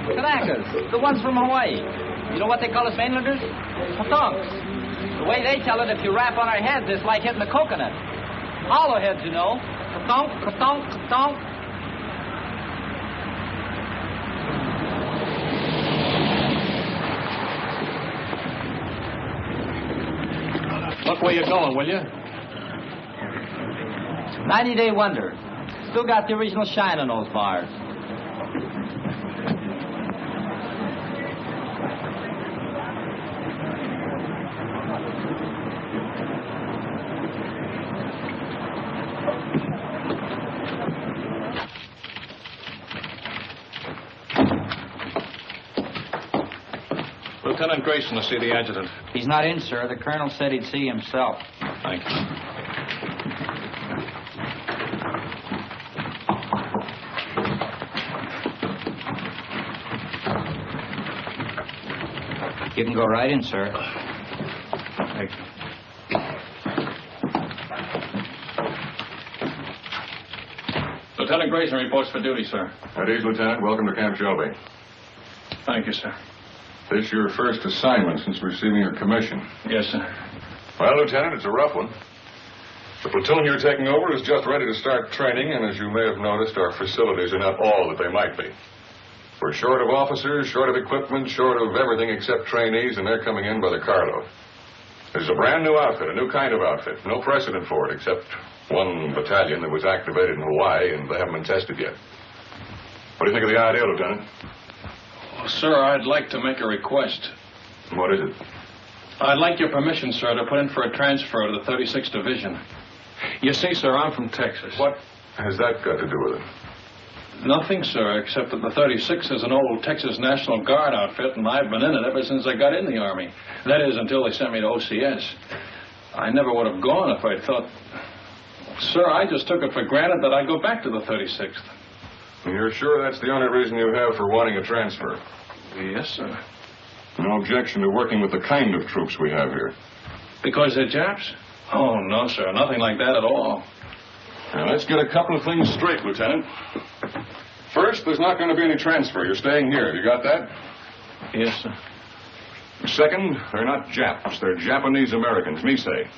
Kanakas, the ones from Hawaii. You know what they call us mainlanders? Patonks. The way they tell it, if you rap on our heads, it's like hitting a coconut. Hollow heads, you know. Katonk, katonk, katonk. Look where you're going, will you? 90-day wonder. Still got the original shine on those bars. Lieutenant Grayson to see the adjutant. He's not in, sir. The colonel said he'd see himself. Thank you. You can go right in, sir. Thank you. Lieutenant Grayson reports for duty, sir. At ease, Lieutenant. Welcome to Camp Shelby. Thank you, sir. This your first assignment since receiving your commission? Yes, sir. Well, Lieutenant, it's a rough one. The platoon you're taking over is just ready to start training, and as you may have noticed, our facilities are not all that they might be. We're short of officers, short of equipment, short of everything except trainees, and they're coming in by the carload. This is a brand new outfit, a new kind of outfit. No precedent for it, except one battalion that was activated in Hawaii, and they haven't been tested yet. What do you think of the idea, Lieutenant? Well, sir, I'd like to make a request. What is it? I'd like your permission, sir, to put in for a transfer to the 36th Division. You see, sir, I'm from Texas. What has that got to do with it? Nothing, sir, except that the 36th is an old Texas National Guard outfit, and I've been in it ever since I got in the Army. That is, until they sent me to OCS. I never would have gone if I thought... Sir, I just took it for granted that I'd go back to the 36th. And you're sure that's the only reason you have for wanting a transfer? Yes, sir. No objection to working with the kind of troops we have here? Because they're Japs? Oh, no, sir. Nothing like that at all. Now, let's get a couple of things straight, Lieutenant. First, there's not going to be any transfer. You're staying here. Have you got that? Yes, sir. Second, they're not Japs. They're Japanese Americans, Nisei.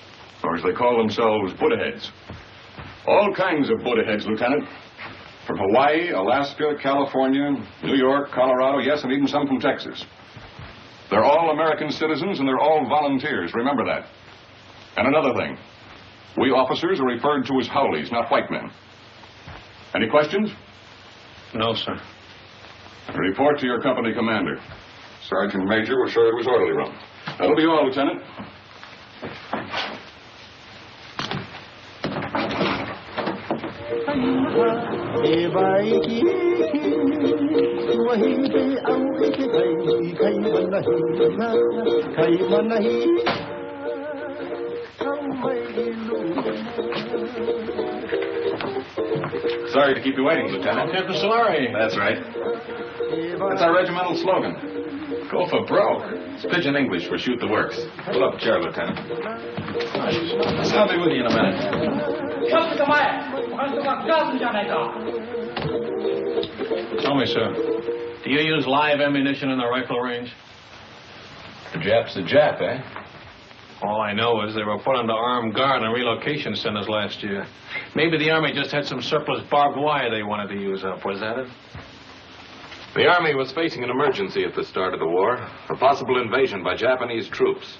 Or as they call themselves, Buddha heads. All kinds of Buddha heads, Lieutenant. From Hawaii, Alaska, California, New York, Colorado, yes, and even some from Texas. They're all American citizens, and they're all volunteers. Remember that. And another thing. We officers are referred to as Howleys, not white men. Any questions? No, sir. Report to your company commander. Sergeant Major will show you to his orderly room. That'll be all, Lieutenant. Sorry to keep you waiting, Lieutenant. Captain Solari. That's right. That's our regimental slogan. Go for broke. It's pidgin English for shoot the works. Pull up a chair, Lieutenant. I'll be with you in a minute. Tell me, sir, do you use live ammunition in the rifle range? The Jap's the Jap, eh? All I know is they were put under armed guard in relocation centers last year. Maybe the Army just had some surplus barbed wire they wanted to use up. Was that it? The Army was facing an emergency at the start of the war, a possible invasion by Japanese troops.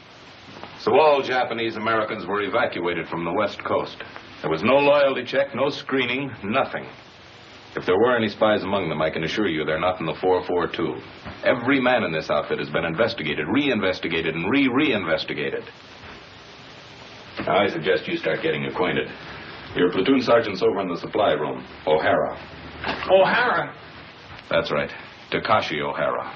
So all Japanese Americans were evacuated from the West Coast. There was no loyalty check, no screening, nothing. If there were any spies among them, I can assure you they're not in the 442. Every man in this outfit has been investigated, reinvestigated, and reinvestigated. Now, I suggest you start getting acquainted. Your platoon sergeant's over in the supply room, O'Hara. O'Hara? That's right, Takashi O'Hara.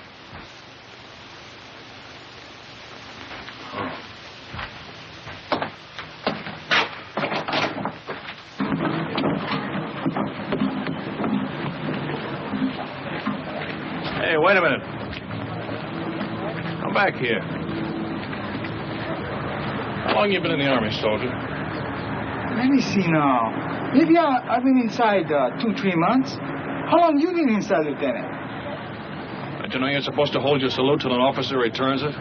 Hey, wait a minute. back here. How long you been in the Army, soldier? Let me see now. Maybe I've been inside 2-3 months. How long you been inside, Lieutenant? Don't you know you're supposed to hold your salute till an officer returns it?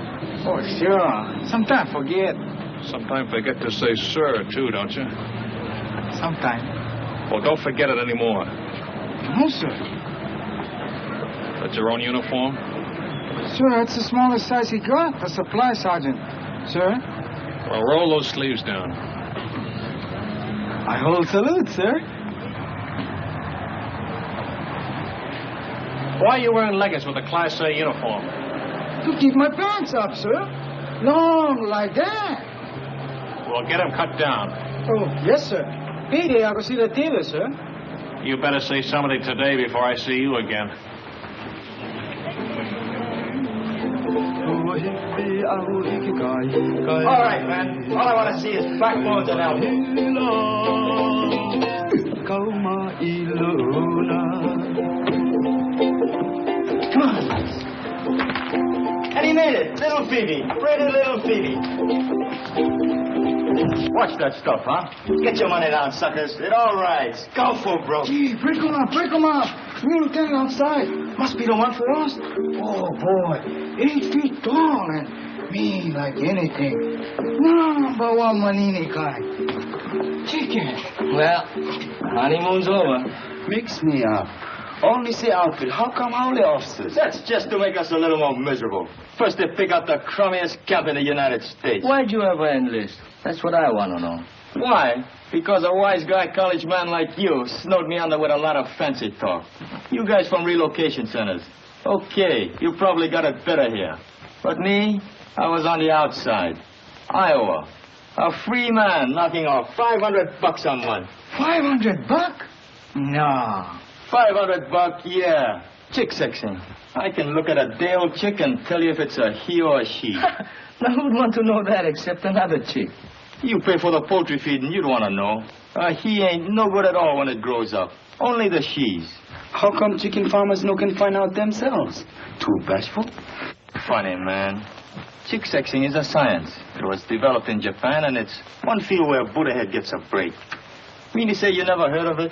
Oh, sure. Sometimes forget. Sometimes forget to say sir, too, don't you? Sometimes. Well, don't forget it anymore. No, sir. That's your own uniform? Sir, it's the smallest size he got. A supply sergeant. Sir? Well, roll those sleeves down. I hold salute, sir. Why are you wearing leggings with a Class A uniform? To keep my pants up, sir. Long like that. Well, get them cut down. Oh, yes, sir. Payday, I'll go see the tailor, sir. You better see somebody today before I see you again. All right, man. All I want to see is backbones and elbows. Come on. And he made it. Little Phoebe. Pretty little Phoebe. Watch that stuff, huh? Get your money down, suckers. It all rides. Go for it, bro. Gee, break him up, break him up. New lieutenant outside. Must be the one for us. Oh, boy. 8 feet tall and mean like anything. Number one Manini kind. Chicken. Well, honeymoon's over. Mix me up. Only say outfit. How come hourly officers? That's just to make us a little more miserable. First they pick out the crummiest camp in the United States. Why'd you ever enlist? That's what I want to know. Why? Because a wise guy college man like you snowed me under with a lot of fancy talk. You guys from relocation centers. Okay, you probably got it better here. But me, I was on the outside. Iowa. A free man knocking off $500 a month. $500? No. $500, yeah. Chick sexing. I can look at a day-old chick and tell you if it's a he or a she. Now, who'd want to know that except another chick? You pay for the poultry feed and you'd want to know. He ain't no good at all when it grows up. Only the she's. How come chicken farmers no can find out themselves? Too bashful? Funny, man. Chick sexing is a science. It was developed in Japan, and it's one field where Buddha head gets a break. Mean to say you never heard of it?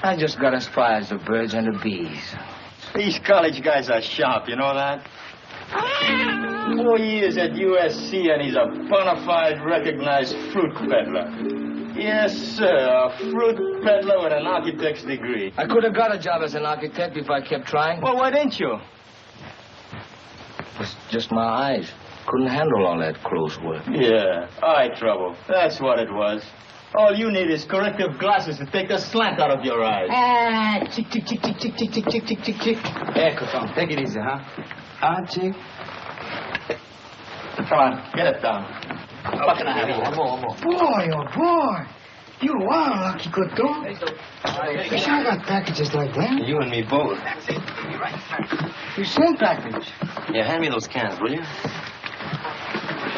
I just got as far as the birds and the bees. These college guys are sharp, you know that? 4 years at USC, and he's a bona fide recognized fruit peddler. Yes, sir, a fruit peddler with an architect's degree. I could have got a job as an architect if I kept trying. Well, why didn't you? It was just my eyes. Couldn't handle all that close work. Yeah, eye trouble. That's what it was. All you need is corrective glasses to take the slant out of your eyes. Chick, chick, chick, chick, chick, chick, chick, chick, chick, chick, chick. Hey, Cotton, take it easy, huh? Chick. Come on, get it down. What can I have? Boy, oh, boy. You are lucky, good dog. Wish I got packages like that. You and me both. You send package. Yeah, hand me those cans, will you?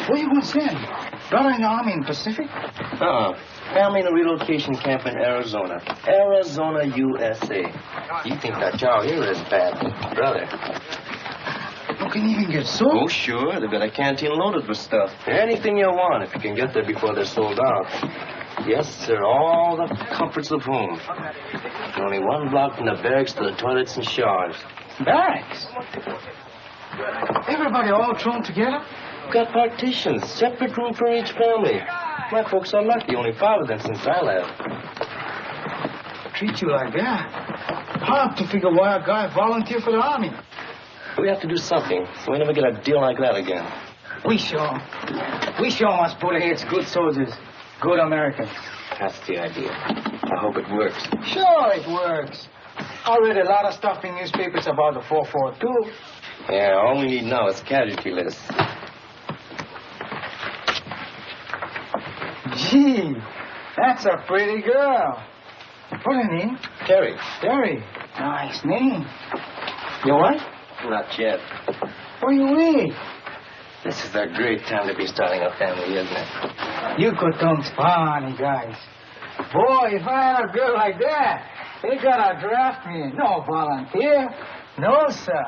Where you going to send? Brother in the Army in Pacific? Family in a relocation camp in Arizona. Arizona, USA. You think that job here is bad, brother? You can even get sold? Oh, sure. They've got a canteen loaded with stuff. Anything you want if you can get there before they're sold out. Yes, sir. All the comforts of home. Only one block from the barracks to the toilets and showers. Barracks? Everybody all thrown together? Got partitions. Separate room for each family. My folks are lucky. Only 5 of them since I left. Treat you like that? Hard to figure why a guy volunteered for the Army. We have to do something so we never get a deal like that again. We sure must put ahead good soldiers. Good Americans. That's the idea. I hope it works. Sure it works. I read a lot of stuff in newspapers about the 442. Yeah, all we need now is casualty lists. Gee, that's a pretty girl. What her name? Terry. Terry. Nice name. Your wife? Not yet. What do you mean? This is a great time to be starting a family, isn't it? You Coton's funny guys. Boy, if I had a girl like that, they gotta draft me. No volunteer. No, sir.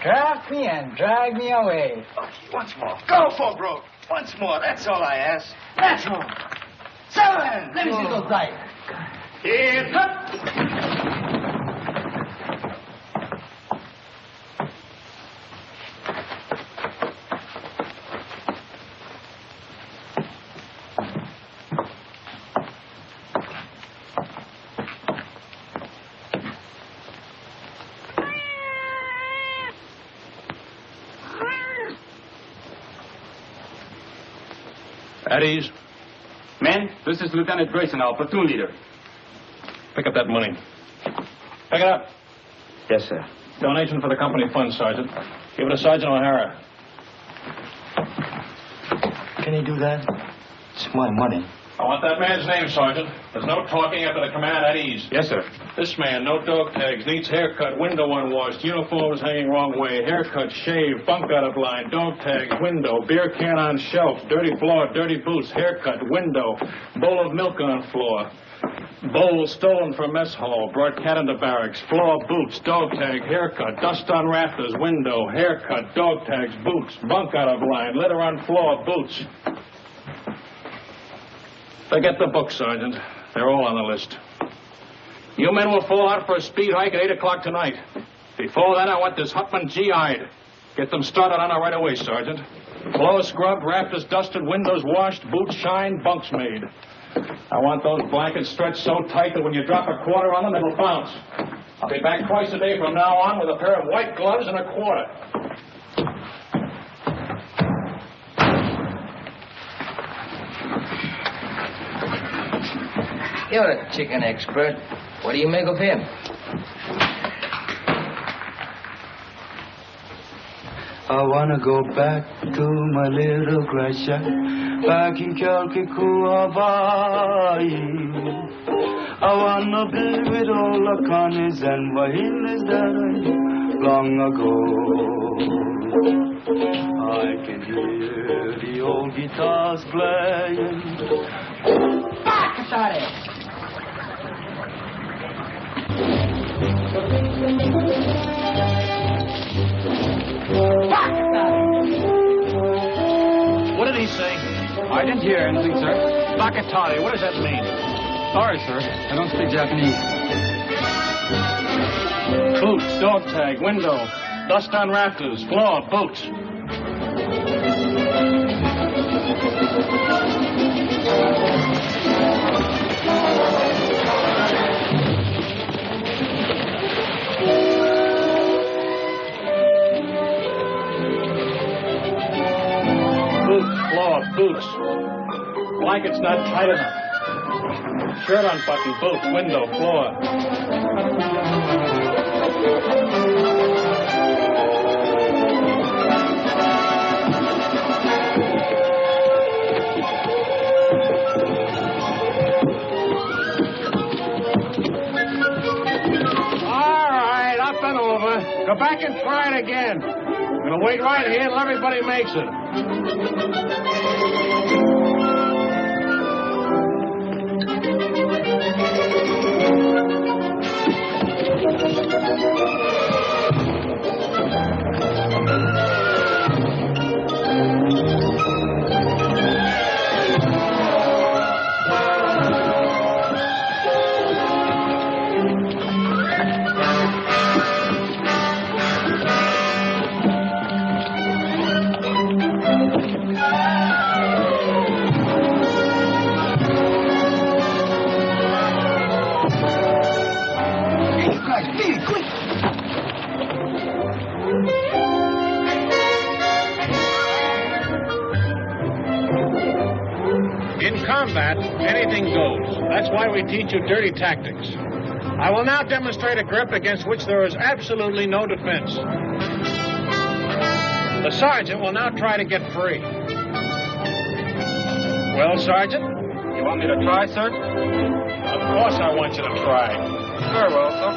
Draft me and drag me away. Once more. Go for broke. Once more. That's all I ask. That's all. 7. Let me see those dice. Here, cut. At ease. Men, this is Lieutenant Grayson, our platoon leader. Pick up that money. Pick it up. Yes, sir. Donation for the company fund, Sergeant. Give it to Sergeant O'Hara. Can he do that? It's my money. I want that man's name, Sergeant. There's no talking after the command at ease. Yes, sir. This man, no dog tags, needs haircut, window unwashed, uniforms hanging wrong way, haircut, shave, bunk out of line, dog tags, window, beer can on shelf, dirty floor, dirty boots, haircut, window, bowl of milk on floor, bowl stolen from mess hall, brought cat into barracks, floor, boots, dog tag, haircut, dust on rafters, window, haircut, dog tags, boots, bunk out of line, litter on floor, boots. Forget the book, Sergeant. They're all on the list. You men will fall out for a speed hike at 8 o'clock tonight. Before that, I want this Hutman GI'd. Get them started on it right away, Sergeant. Floor scrubbed, rafters dusted, windows washed, boots shined, bunks made. I want those blankets stretched so tight that when you drop a quarter on them, it'll bounce. I'll be back twice a day from now on with a pair of white gloves and a quarter. You're a chicken expert. What do you make of him? I wanna go back to my little grass shack back in Calcutta, Hawaii. I wanna be with all the Connies and Wahinas that I knew long ago. I can hear the old guitars playing. Back, Sorry. What did he say? I didn't hear anything, sir. Bakatari, what does that mean? Sorry, sir. I don't speak Japanese. Boots, dog tag, window, dust on rafters, floor, boots. Boots. Blanket's not tight enough. Shirt unbuttoned, boots, window, floor. All right, up and over. Go back and try it again. I'm going to wait right here until everybody makes it. Anything goes. That's why we teach you dirty tactics. I will now demonstrate a grip against which there is absolutely no defense. The sergeant will now try to get free. Well, Sergeant? You want me to try, sir? Of course I want you to try. Very well, sir.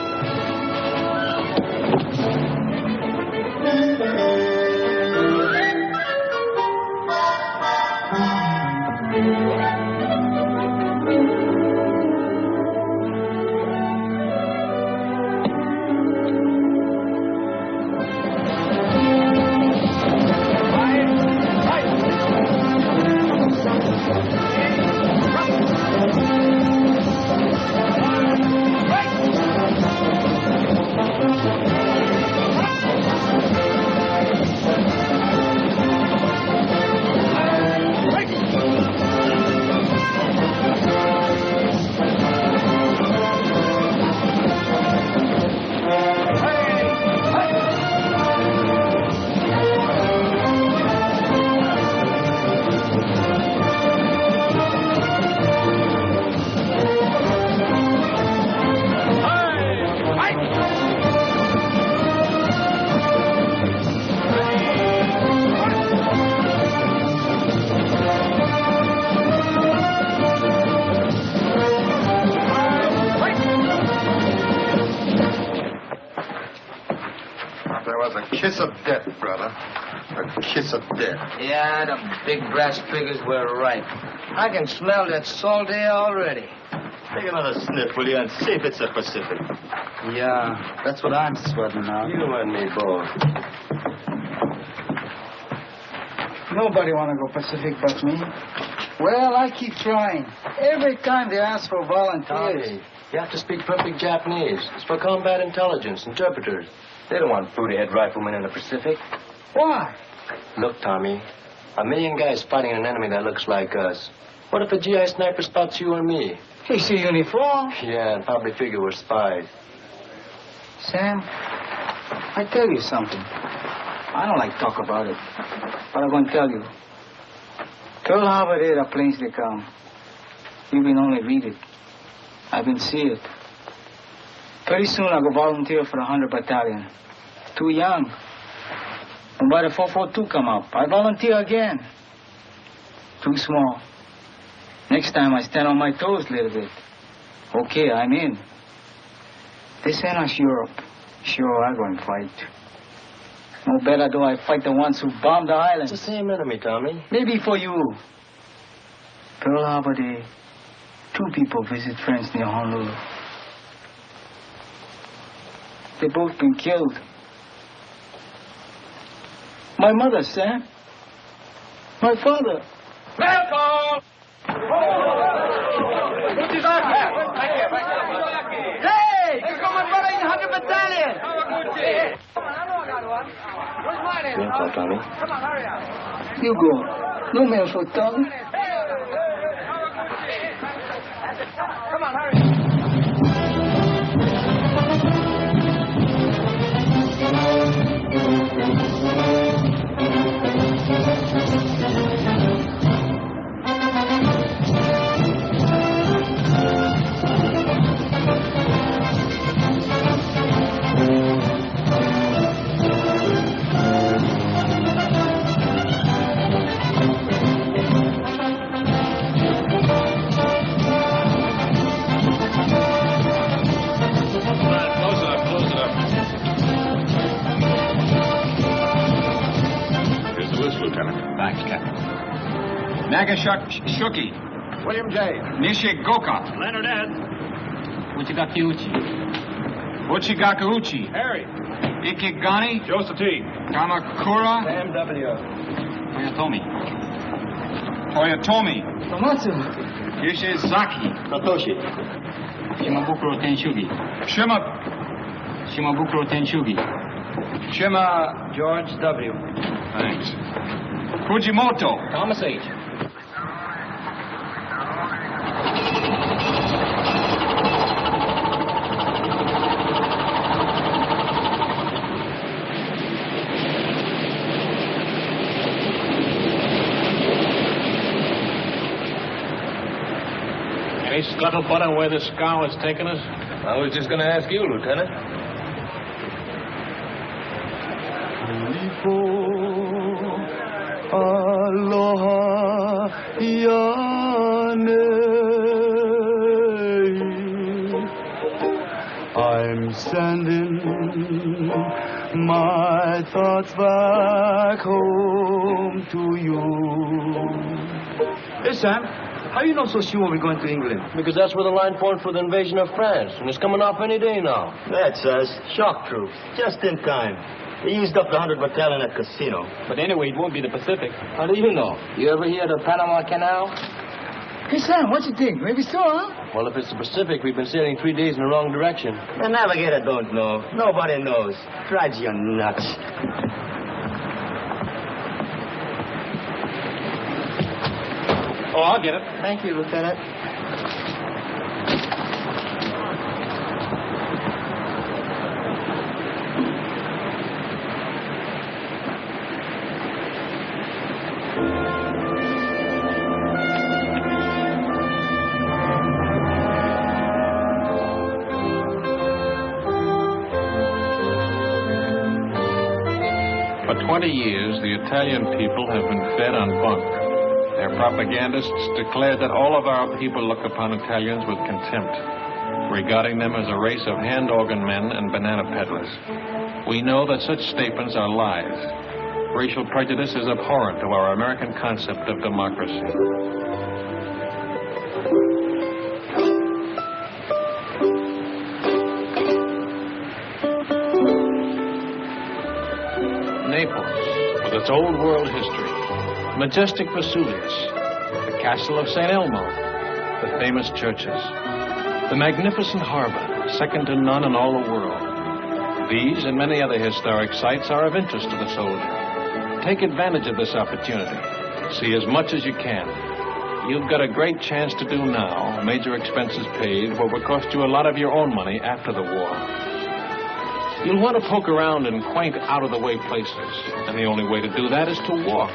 kiss of death, brother. A kiss of death. Yeah, the big brass figures were right. I can smell that salt air already. Take another sniff, will you, and see if it's a Pacific. Yeah, that's what I'm sweating now. You and me both. Nobody want to go Pacific but me. Well, I keep trying. Every time they ask for volunteers. Tommy, you have to speak perfect Japanese. It's for combat intelligence, interpreters. They don't want booty-head riflemen in the Pacific. Why? Look, Tommy, 1,000,000 guys fighting an enemy that looks like us. What if a GI sniper spots you or me? He see uniform. Yeah, and probably figure we're spies. Sam, I tell you something. I don't like talk about it, but I'm going to tell you. Pearl Harbor, there, the planes they come. You been only read it. I've been see it. Pretty soon I'll go volunteer for the 100 Battalion. Too young. And by the 442 come up, I volunteer again. Too small. Next time I stand on my toes a little bit. Okay, I'm in. They send us Europe. Sure, I'm going to fight. No better do I fight the ones who bombed the islands. It's the same enemy, Tommy. Maybe for you. Pearl Harbor Day, 2 people visit friends near Honolulu. They both been killed. My mother, Sam. My father. Welcome! Hey! Here come my brother in the 100 Battalion! Drink, Tommy. Come on, hurry up. You go. No man for tongue. Come on, hurry up. Nagashuki. William J. Nishigoka. Leonard Ed. Uchigakiuchi. Uchigakuuchi. Harry. Ikigani. Joseph T. Kamakura. Sam W. Toyotomi. Toyotomi. Tomatsu. Yoshizaki. Satoshi. Shimabukuro Tenshugi. Shimabukuro Tenshugi. Shima George W. Thanks. Fujimoto. Thomas H. Any scuttlebutt on where this scow has taken us? I was just going to ask you, Lieutenant. Aloha Yane. I'm sending my thoughts back home to you. Hey, Sam, how you know so sure we're going to England? Because that's where the line formed for the invasion of France, and it's coming off any day now. That's us. Shock troops. Just in time. They used up the 100 Battalion at Casino. But anyway, it won't be the Pacific. How do you know? You ever hear the Panama Canal? Hey, Sam, what you think? Maybe so, huh? Well, if it's the Pacific, we've been sailing 3 days in the wrong direction. The navigator don't know. Nobody knows. Drives you nuts. Oh, I'll get it. Thank you, Lieutenant. For 20 years, the Italian people have been fed on bunk. Their propagandists declared that all of our people look upon Italians with contempt, regarding them as a race of hand organ men and banana peddlers. We know that such statements are lies. Racial prejudice is abhorrent to our American concept of democracy. Naples, with its old world history, majestic Vesuvius, the castle of St. Elmo, the famous churches, the magnificent harbor, second to none in all the world. These and many other historic sites are of interest to the soldier. Take advantage of this opportunity. See as much as you can. You've got a great chance to do now, major expenses paid, what will cost you a lot of your own money after the war. You'll want to poke around in quaint, out-of-the-way places, and the only way to do that is to walk.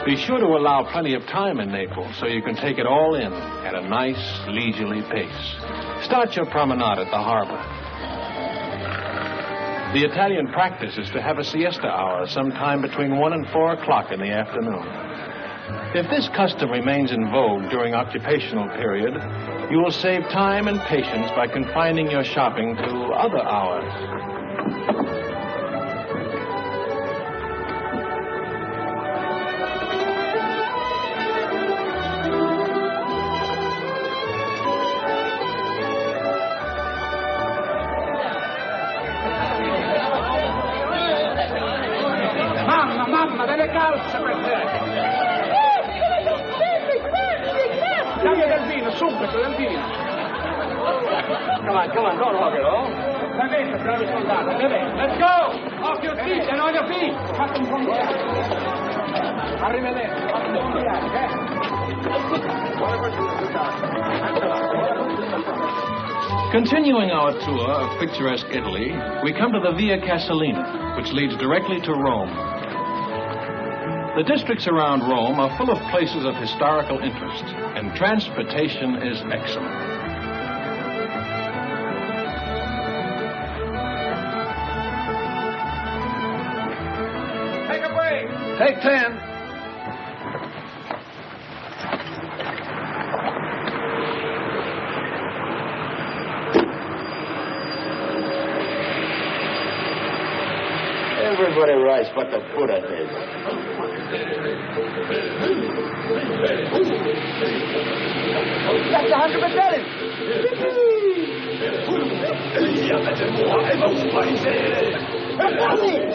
Be sure to allow plenty of time in Naples so you can take it all in at a nice, leisurely pace. Start your promenade at the harbor. The Italian practice is to have a siesta hour sometime between 1 and 4 o'clock in the afternoon. If this custom remains in vogue during occupational period, you will save time and patience by confining your shopping to other hours. Mamma, delle calze per te! Cambia del vino, subito, del vino! Come on, don't hug it, oh? Bevete, bravi soldati, bevete. Let's go! Off your feet, and on your feet! Fate un buon viaggio. Arrivederci, fate un buon viaggio, Buona fortuna. Continuing our tour of picturesque Italy, we come to the Via Casalina, which leads directly to Rome. The districts around Rome are full of places of historical interest, and transportation is excellent. Take a break! Take 10. Everybody writes what the Buddha did. That's 100%.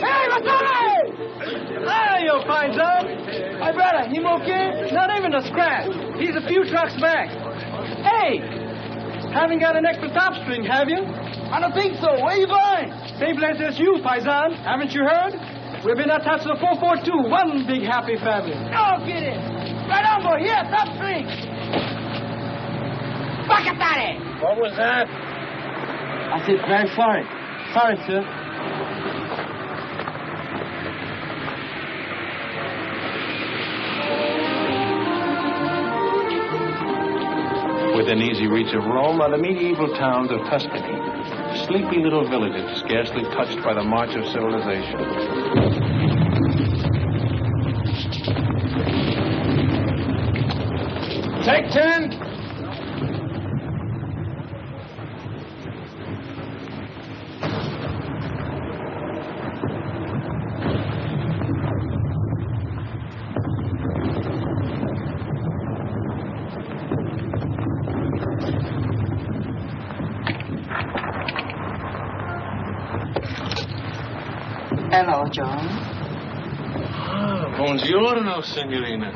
Hey, what's up? Hey, you Paisan. My brother, him okay? Not even a scratch. He's a few trucks back. Hey, haven't got an extra top string, have you? I don't think so. Where you going? Same place as you, Paisan. Haven't you heard? We've been attached to the 442, one big happy family. No kidding. Right on, boy. Here, top string. Bakatare. What was that? I said, very sorry. Sorry, sir. Within easy reach of Rome are the medieval towns of Tuscany, sleepy little villages scarcely touched by the march of civilization. Take 10. Hello, John. Buongiorno, signorina.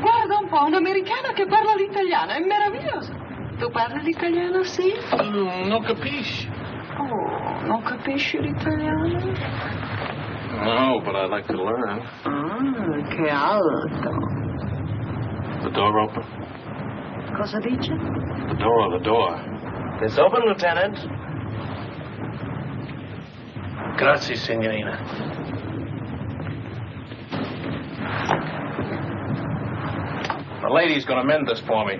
Guarda un po', un americano che parla l'italiano, è meraviglioso. Tu parli l'italiano, sì? Non capisci. Oh, non capisci l'italiano? No, but I'd like to learn. Ah, che alto. The door open? Cosa dice? The door. It's open, Lieutenant. Grazie, signorina. The lady's gonna mend this for me.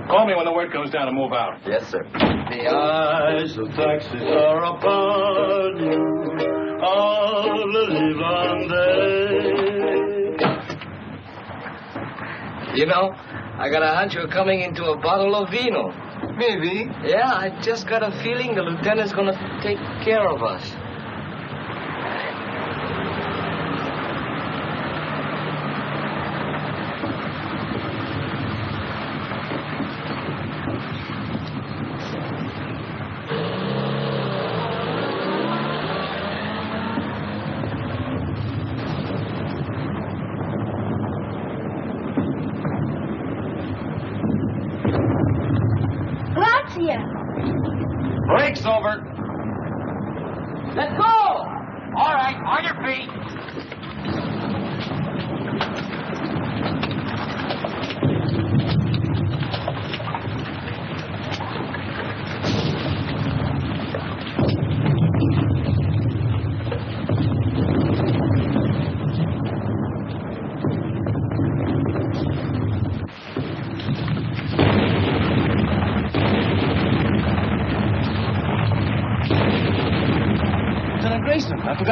Call me when the word comes down to move out. Yes, sir. The eyes of Texas are upon you all the livelong day. You know, I got a hunch you're coming into a bottle of vino. Maybe. Yeah, I just got a feeling the lieutenant's gonna take care of us.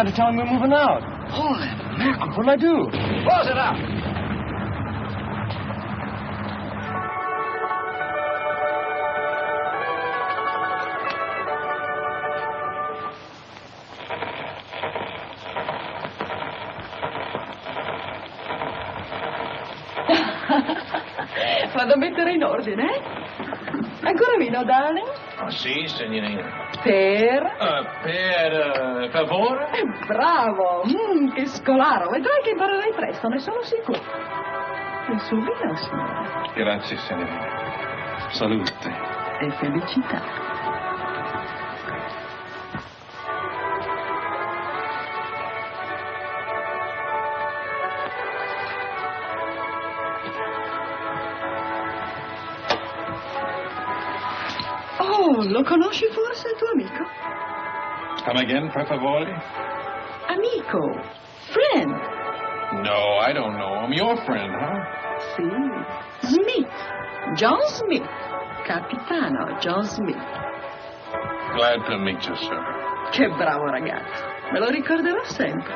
got to tell him we're moving out. Holy mackerel. What'll I do? Close it up. Vado a mettere in ordine, eh? Ancora vino, darling? Oh, sì, signorina. Per? Per favore? Bravo! Che scolaro! Vedrai che imparerai presto, ne sono sicuro. Il suo vino, signore. Grazie, signorina. Salute. E felicità. Oh, lo conosci forse il tuo amico? Come again, per favore? Amico. Friend. No, I don't know him. Your friend, huh? Sì. Smith. John Smith. Capitano John Smith. Glad to meet you, sir. Che bravo ragazzo. Me lo ricorderò sempre.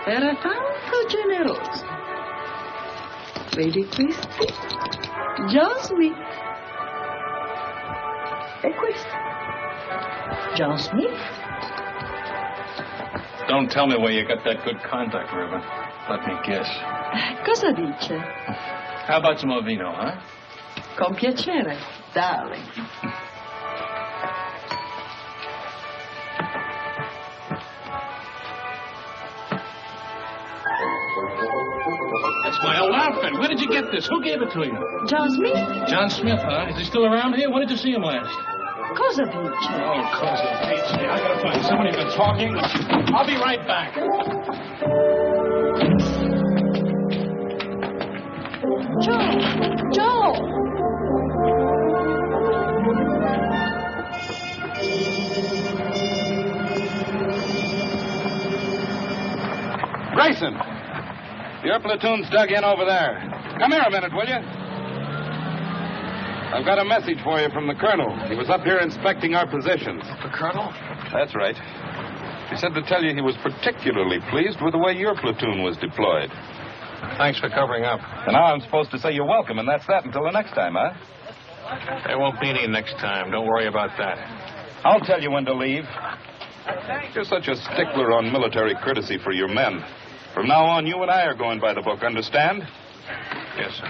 Era tanto generoso. Vedi questi? John Smith. E questo? John Smith. Don't tell me where you got that good contact ribbon. Let me guess. Cosa dice? How about some more vino, huh? Con piacere, darling. That's my old outfit. Where did you get this? Who gave it to you? John Smith? John Smith, huh? Is he still around here? When did you see him last? Cosa dice? Oh, cosa dice. I gotta find somebody been talking. I'll be right back. Joe! Grayson, your platoon's dug in over there. Come here a minute, will you? I've got a message for you from the colonel. He was up here inspecting our positions. The colonel? That's right. He said to tell you he was particularly pleased with the way your platoon was deployed. Thanks for covering up. And now I'm supposed to say you're welcome, and that's that until the next time, huh? There won't be any next time. Don't worry about that. I'll tell you when to leave. You're such a stickler on military courtesy for your men. From now on, you and I are going by the book, understand? Yes, sir.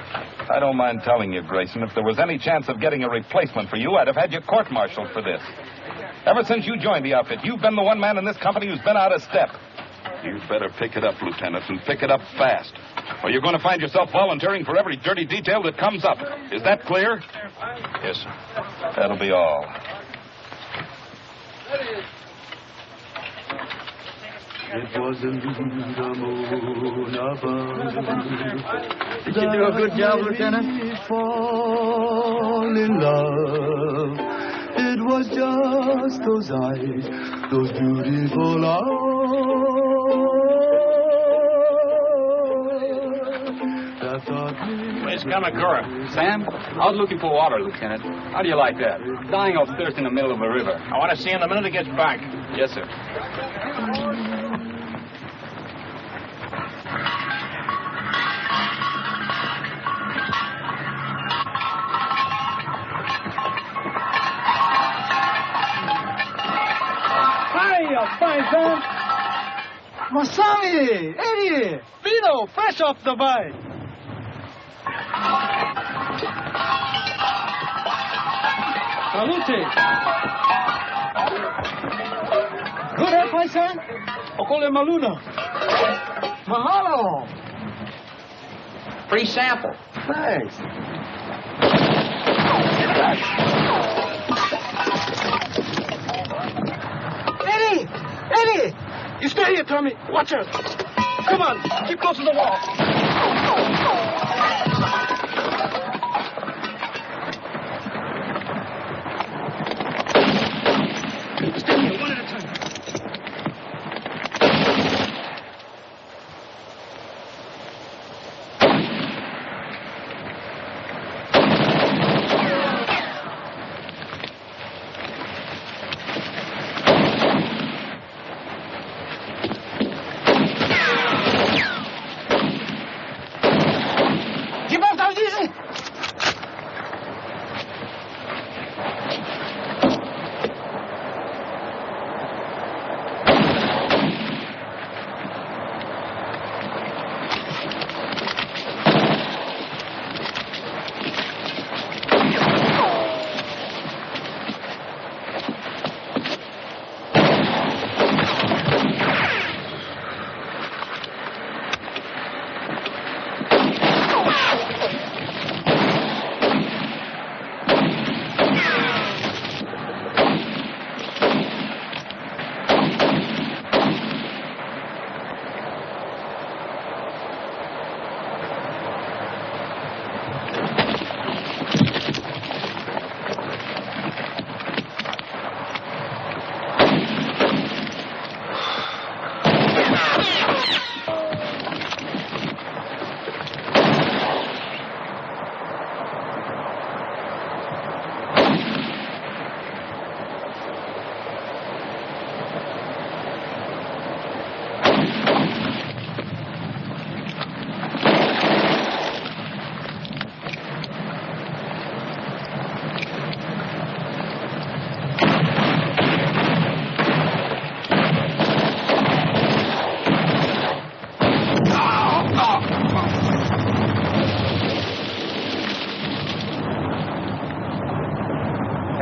I don't mind telling you, Grayson, if there was any chance of getting a replacement for you, I'd have had you court-martialed for this. Ever since you joined the outfit, you've been the one man in this company who's been out of step. You'd better pick it up, Lieutenant, and pick it up fast. Or you're going to find yourself volunteering for every dirty detail that comes up. Is that clear? Yes, sir. That'll be all. It wasn't the moon above. Did you do a good job, Lieutenant? Fall in love. It was just those eyes, those beautiful eyes. Where's Kamakura? Sam, I was looking for water, Lieutenant. How do you like that? Dying of thirst in the middle of a river. I want to see him the minute he gets back. Yes, sir. Fine, son. Masami, Eddie, Vito, fresh off the vine. Salute. Good, eh, paisan? Okole Maluna. Mahalo. Free sample. Thanks. Eddie! You stay here, Tommy. Watch out. Come on, keep close to the wall. Stay here, one at a time.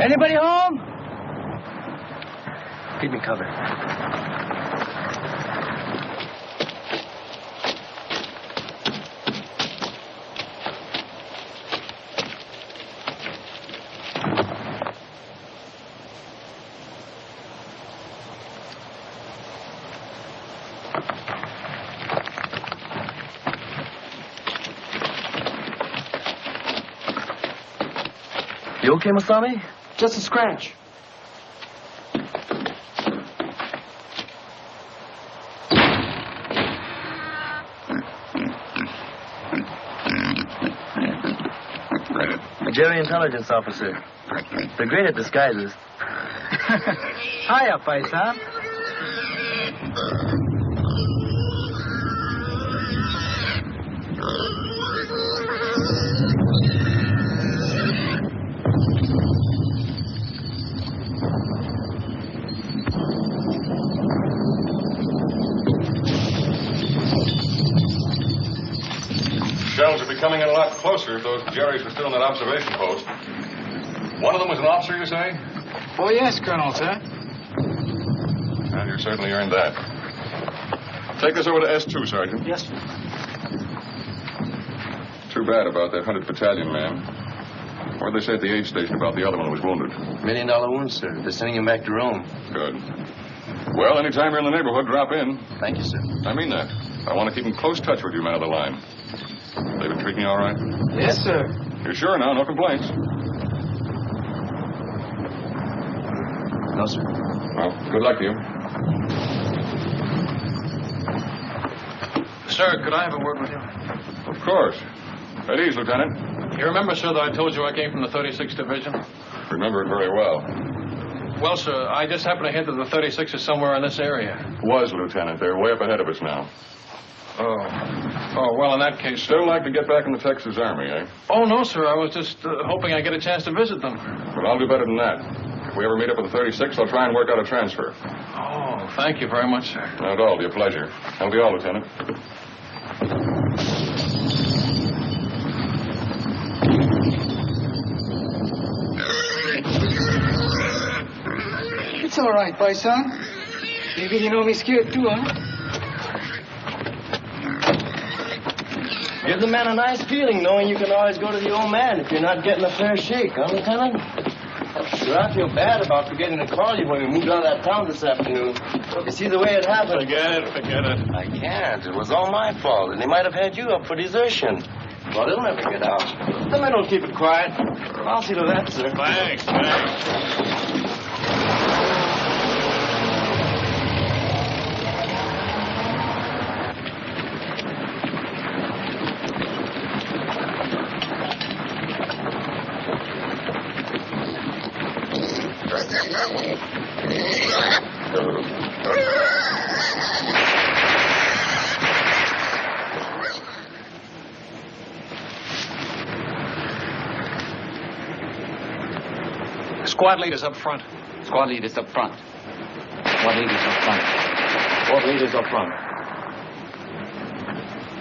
Anybody home? Keep me covered. You okay, Masami? Just a scratch. A Jerry intelligence officer. They're great at disguises. Hiya, Paisan. Shells are becoming a lot closer if those Jerrys were still in that observation post. One of them was an officer, you say? Oh, yes, Colonel, sir. Well, you certainly earned that. Take this over to S2, Sergeant. Yes, sir. Too bad about that 100th Battalion man. What did they say at the aid station about the other one who was wounded? $1 million wound, sir. They're sending him back to Rome. Good. Well, anytime you're in the neighborhood, drop in. Thank you, sir. I mean that. I want to keep in close touch with you, man of the line. They've been treating you all right? Yes, sir. You're sure now? No complaints? No, sir. Well, good luck to you. Sir, could I have a word with you? Of course. At ease, Lieutenant. You remember, sir, that I told you I came from the 36th Division? Remember it very well. Well, sir, I just happened to hint that the 36th is somewhere in this area. Was, Lieutenant. They're way up ahead of us now. Oh, well, in that case... Still like to get back in the Texas Army, eh? Oh, no, sir. I was just hoping I'd get a chance to visit them. But I'll do better than that. If we ever meet up with the 36th, I'll try and work out a transfer. Oh, thank you very much, sir. Not at all. It'll be a pleasure. That'll be all, Lieutenant. It's all right, Paisan. Maybe you know me scared too, huh? Give the man a nice feeling knowing you can always go to the old man if you're not getting a fair shake, huh, Lieutenant? Sure, I feel bad about forgetting to call you when we moved out of that town this afternoon. You see the way it happened? Forget it. I can't. It was all my fault, and they might have had you up for desertion. Well, they'll never get out. The men will keep it quiet. I'll see to that, sir. Thanks. Squad leaders up front. Squad leaders up front. Squad leaders up front. Squad leaders up front.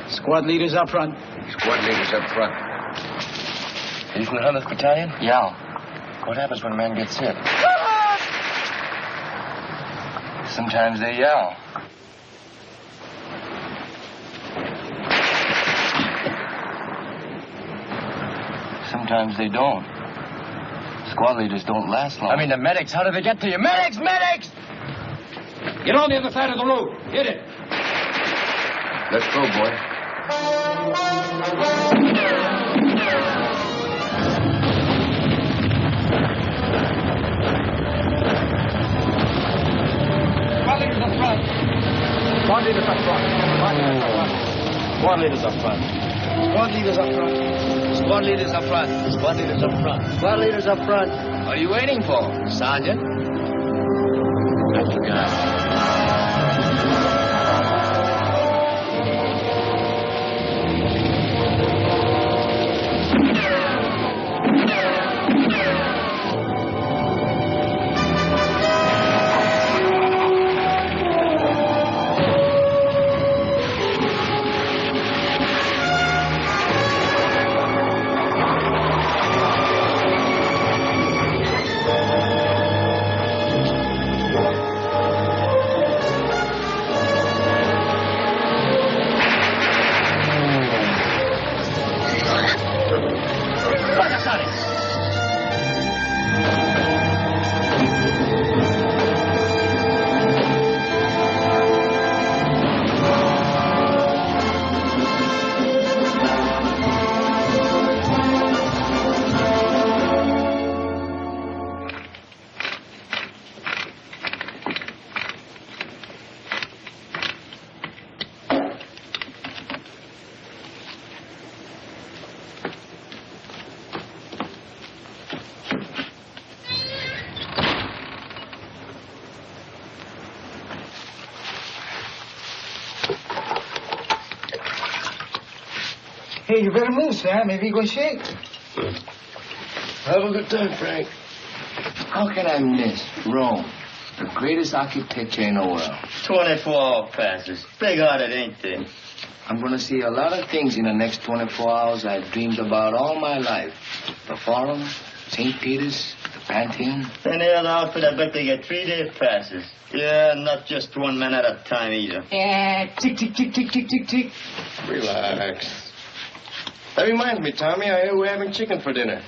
Squad leaders up front. Squad leaders up front. You from the 100th Battalion? Yeah. What happens when a man gets hit? Sometimes they yell. Sometimes they don't. Squad leaders don't last long. I mean, the medics. How do they get to you? Medics! Get on the other side of the road. Hit it. Let's go, boy. Squad leaders up front. Squad leaders up front. Squad leaders up front. Squad leaders up front. Squad leaders up front. Squad leaders up front. Squad leaders up front. What are you waiting for, Sergeant? I forgot. Hey, you better move, Sam. Maybe you're going to shake. Have a good time, Frank. How can I miss Rome, the greatest architecture in the world? 24-hour passes. Big-hearted, ain't they? I'm going to see a lot of things in the next 24 hours I've dreamed about all my life. The Forum, St. Peter's, the Pantheon. Any other outfit, I bet they get 3-day passes. Yeah, not just one man at a time either. Yeah, tick, tick, tick, tick, tick, tick, tick. Relax. That reminds me, Tommy, I hear we're having chicken for dinner.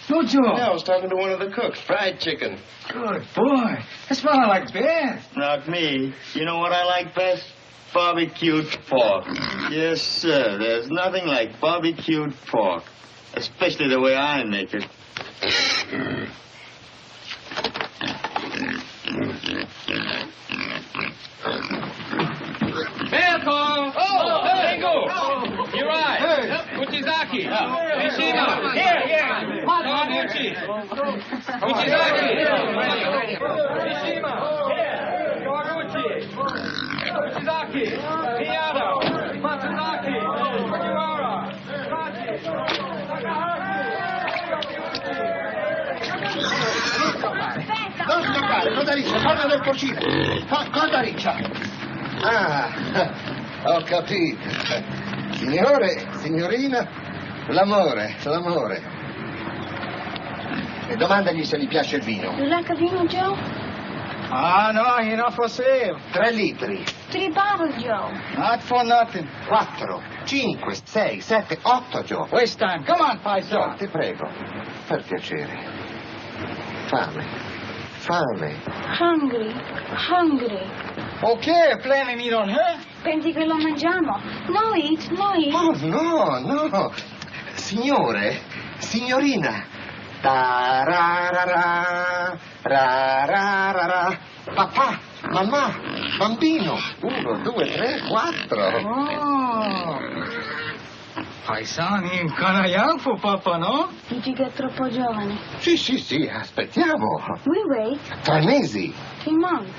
No, Joe. Yeah, I was talking to one of the cooks. Fried chicken. Good boy. That's what I like best. Not me. You know what I like best? Barbecued pork. Yes, sir. There's nothing like barbecued pork. Especially the way I make it. Belko! Oh, Bingo! You're right. Uchizaki. Mishima. Here. Uchi. Uchizaki. Mishima. Kawaguchi. Uchizaki. Miyano. Matsuzaki. Fujiwara. Non stoppare, cosa riccia? Torna nel porcino. Cosa riccia? Ah, ho capito. Signore, signorina, l'amore. E domandagli se gli piace il vino. You like a vino, Joe? Ah, no, you're not for sale. 3 litri. 3 bottles, Joe. Not for nothing. 4, 5, 6, 7, 8, Joe. Waste time. Come on, Joe, paisa. ti prego. Per piacere. Fame. Hungry. Ok, planning it on her. Pensi che lo mangiamo? No eat. Oh, no. Signore, signorina. Ta-ra-ra-ra, ra-ra-ra-ra. Papà, mamma, bambino. 1, 2, 3, 4. Oh. Paisani, kinda young for Papa, no? Dici che è troppo giovane. Sì, aspettiamo. We wait 3 mesi. 3 months.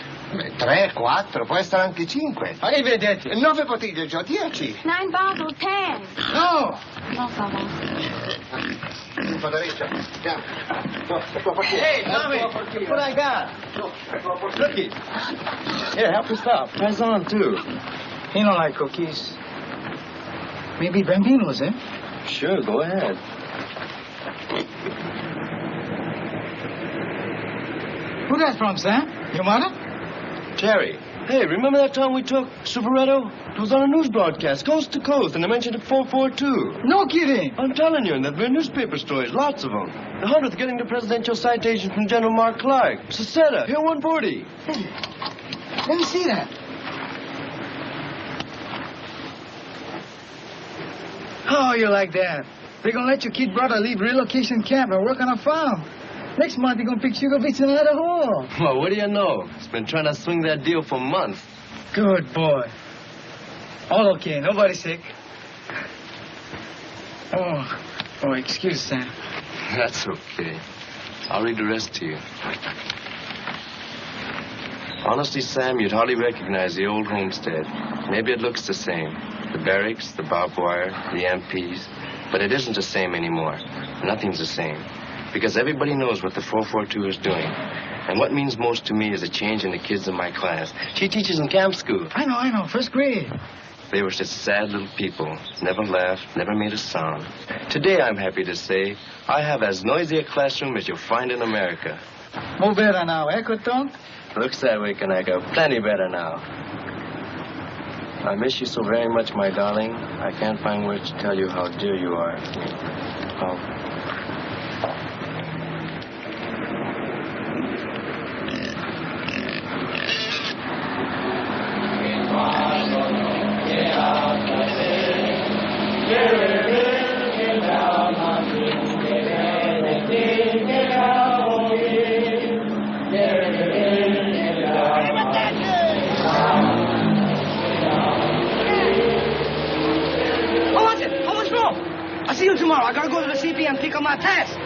3, 4, può essere anche 5. Arrivederci. 9 bottiglie, Joe, 10. 9 bottles, 10. No. No, Papa. Padariccia, andiamo. Hey, Tommy, look what I got. Cookies. Here, help us out. Pass on, too. He don't like cookies. Maybe Bambino's, eh? Sure, go ahead. Who that from, Sam? Your mother? Jerry. Hey, remember that time we took Superetto? It was on a news broadcast, coast to coast, and they mentioned it 442. No kidding. I'm telling you, and there've been newspaper stories, lots of them. The 100th getting the presidential citation from General Mark Clark. Seceta, here 140. Let me see that. Oh, you like that? They're gonna let your kid brother leave relocation camp and work on a farm. Next month, they're gonna pick sugar beets in another hole. Well, what do you know? He's been trying to swing that deal for months. Good boy. All okay. Nobody sick. Oh, excuse, Sam. That's okay. I'll read the rest to you. Honestly, Sam, you'd hardly recognize the old homestead. Maybe it looks the same. The barracks, the barbed wire, the MPs. But it isn't the same anymore. Nothing's the same. Because everybody knows what the 442 is doing. And what means most to me is a change in the kids in my class. She teaches in camp school. I know. First grade. They were such sad little people. Never laughed, never made a sound. Today, I'm happy to say, I have as noisy a classroom as you'll find in America. More better now, eh, Coton? Looks that way, Kanaka. Plenty better now. I miss you so very much, my darling. I can't find words to tell you how dear you are. How much more? I'll see you tomorrow. I gotta go to the CP and pick up my test.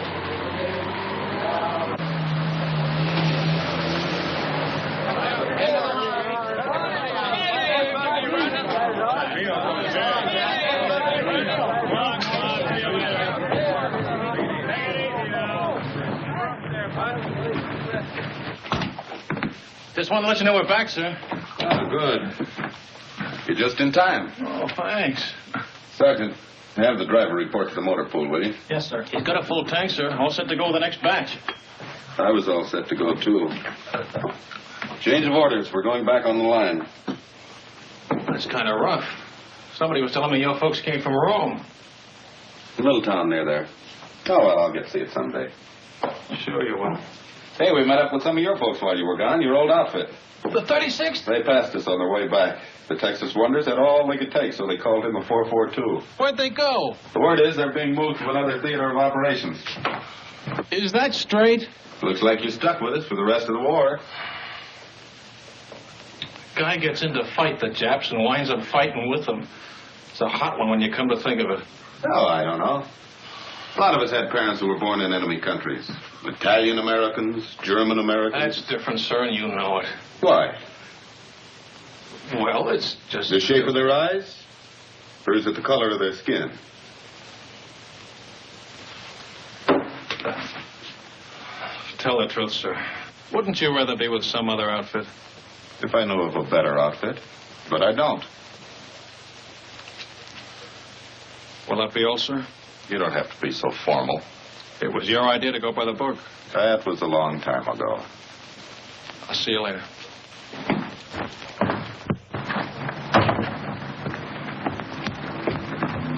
wanted to let you know we're back, sir. Oh, good. You're just in time. Oh, thanks. Sergeant, have the driver report to the motor pool, will you? Yes, sir. He's got a full tank, sir. All set to go with the next batch. I was all set to go, too. Change of orders. We're going back on the line. That's kind of rough. Somebody was telling me your folks came from Rome. Little town near there. Oh, well, I'll get to see it someday. Sure you will. Hey, we met up with some of your folks while you were gone. Your old outfit. The 36th? They passed us on their way back. The Texas Wonders had all they could take, so they called in the 442. Where'd they go? The word is they're being moved to another theater of operations. Is that straight? Looks like you're stuck with us for the rest of the war. Guy gets in to fight the Japs and winds up fighting with them. It's a hot one when you come to think of it. Oh, I don't know. A lot of us had parents who were born in enemy countries. Italian Americans, German Americans. That's different, sir, and you know it. Why? Well, it's just... The shape of their eyes? Or is it the color of their skin? Tell the truth, sir. Wouldn't you rather be with some other outfit? If I knew of a better outfit. But I don't. Will that be all, sir? You don't have to be so formal. It was your idea to go by the book. That was a long time ago. I'll see you later.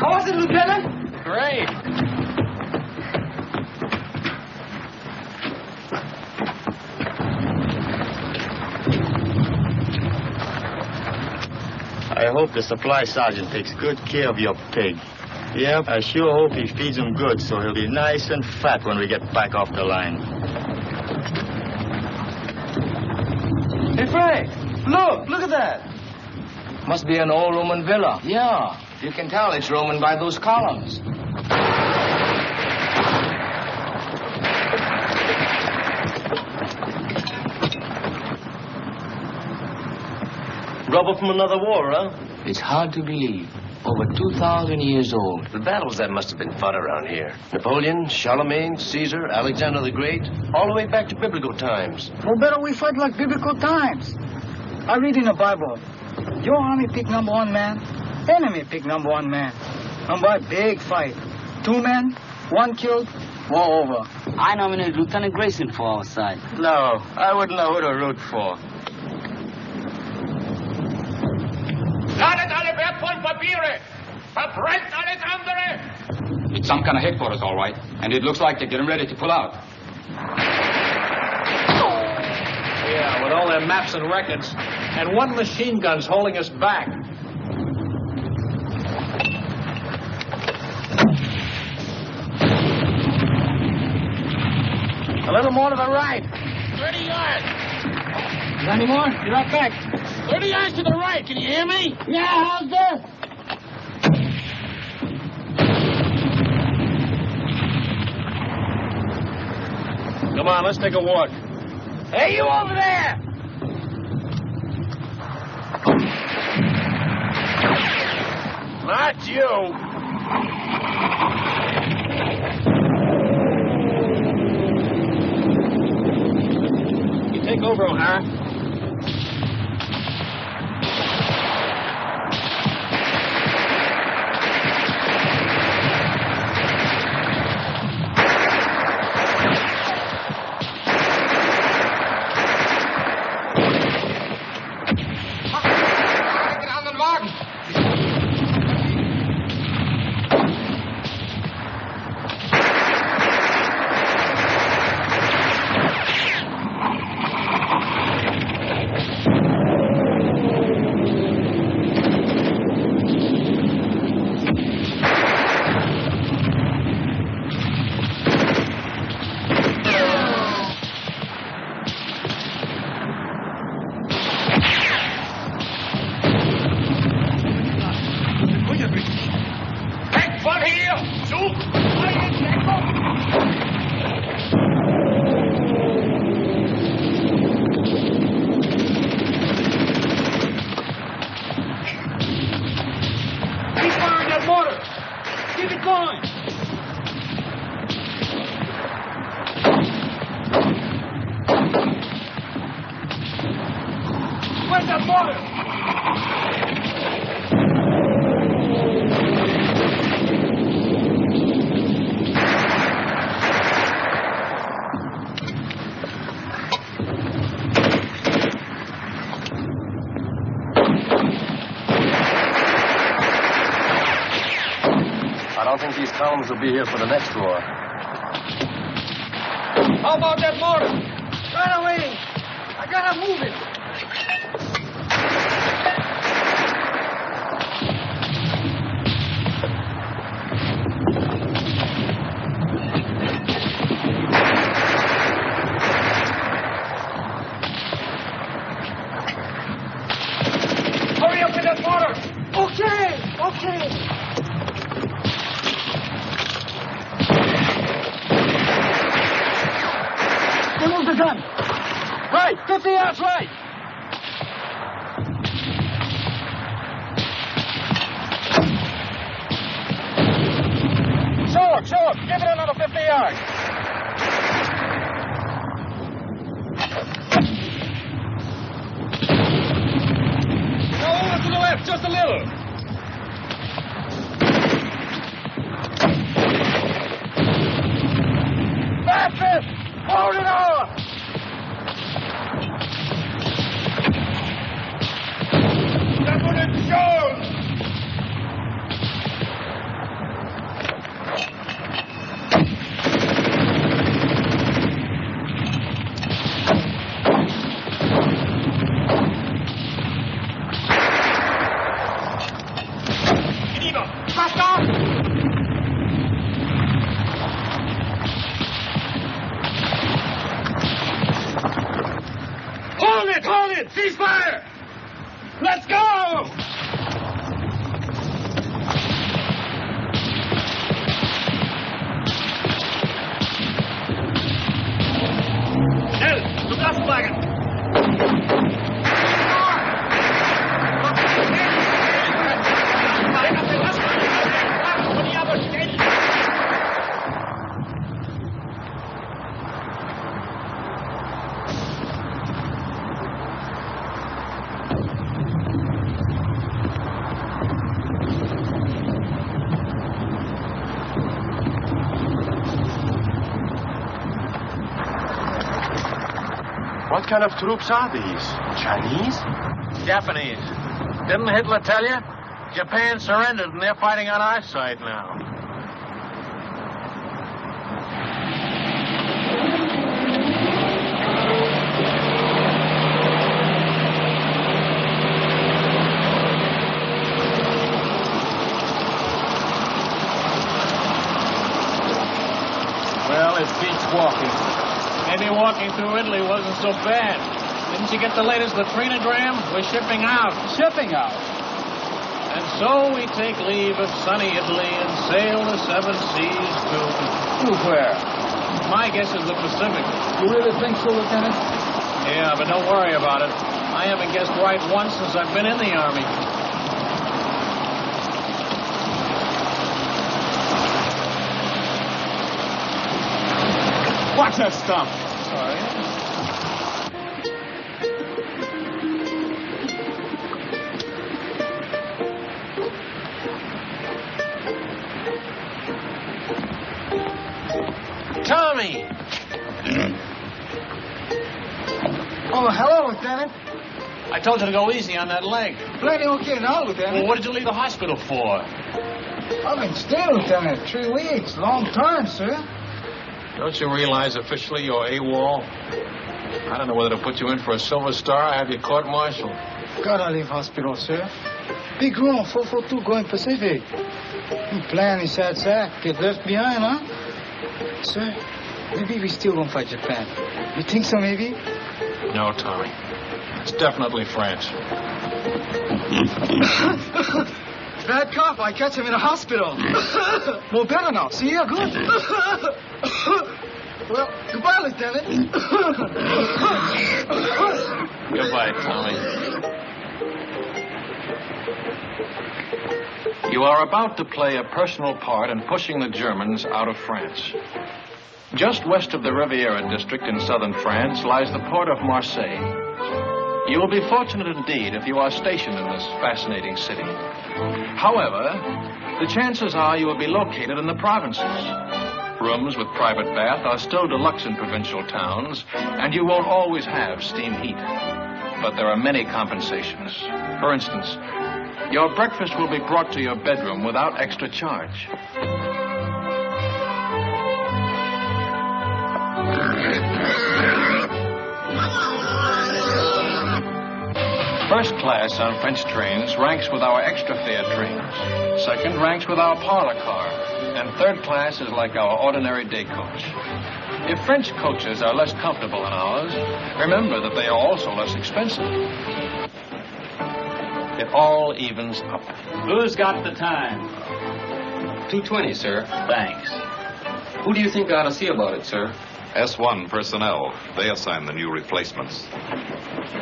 How was it, Lieutenant? Great. I hope the supply sergeant takes good care of your pig. Yep, I sure hope he feeds him good so he'll be nice and fat when we get back off the line. Hey, Frank, look at that. Must be an old Roman villa. Yeah, you can tell it's Roman by those columns. Rubber from another war, huh? It's hard to believe. Over 2,000 years old. The battles that must have been fought around here. Napoleon, Charlemagne, Caesar, Alexander the Great, all the way back to biblical times. Well, better we fight like biblical times. I read in the Bible, your army pick number 1 man, enemy pick number 1 man. And by big fight, 2 men, 1 killed, war over. I nominated Lieutenant Grayson for our side. No, I wouldn't know who to root for. Ladet alle wertvollen Papiere! Verbrennt alles andere! It's some kind of headquarters, all right. And it looks like they're getting ready to pull out. Yeah, with all their maps and records. And 1 machine gun's holding us back. A little more to the right. 30 yards! Got any more? Be right back. 30 yards to the right, can you hear me? Yeah, how's this? Come on, let's take a walk. Hey, you over there! Not you! You take over, O'Hara. don't think these columns will be here for the next war. How about that mortar? Right away. I gotta move it. Hurry up with that mortar! Okay. Remove the gun. Right, 50 yards right. Show him. Give it another 50 yards. Now over to the left, just a little. That's it. Hold it on. That's what it shows. Hold it! Ceasefire! Let's go! Nel, look out, wagon! What kind of troops are these? Chinese? Japanese. Didn't Hitler tell you? Japan surrendered and they're fighting on our side now. Well, it beats walking. Maybe walking through Italy wasn't so bad. Didn't you get the latest latrinogram? We're shipping out. Shipping out? And so we take leave of sunny Italy and sail the seven seas to where? My guess is the Pacific. You really think so, Lieutenant? Yeah, but don't worry about it. I haven't guessed right once since I've been in the Army. Watch that stuff. Sorry. Tommy! Oh, hello, Lieutenant. I told you to go easy on that leg. Plenty okay now, Lieutenant. Well, what did you leave the hospital for? I've been staying, Lieutenant. 3 weeks. Long time, sir. Don't you realize officially you're AWOL? I don't know whether to put you in for a Silver Star or have you court-martialed. Gotta leave hospital, sir. Big room, 442 going Pacific. Plan is sad sack. Get left behind, huh? Sir, maybe we still gonna fight Japan. You think so, maybe? No, Tommy. It's definitely France. Bad cough. I catch him in a hospital. No better now. See, you're good. Well, goodbye, Lieutenant. Goodbye, Tommy. You are about to play a personal part in pushing the Germans out of France. Just west of the Riviera district in southern France lies the port of Marseille. You will be fortunate indeed if you are stationed in this fascinating city. However, the chances are you will be located in the provinces. Rooms with private bath are still deluxe in provincial towns, and you won't always have steam heat. But there are many compensations. For instance, your breakfast will be brought to your bedroom without extra charge. First class on French trains ranks with our extra fare trains. Second ranks with our parlor car. And third class is like our ordinary day coach. If French coaches are less comfortable than ours, remember that they are also less expensive. It all evens up. Who's got the time? 2:20, sir. Thanks. Who do you think ought to see about it, sir? S1 personnel. They assign the new replacements.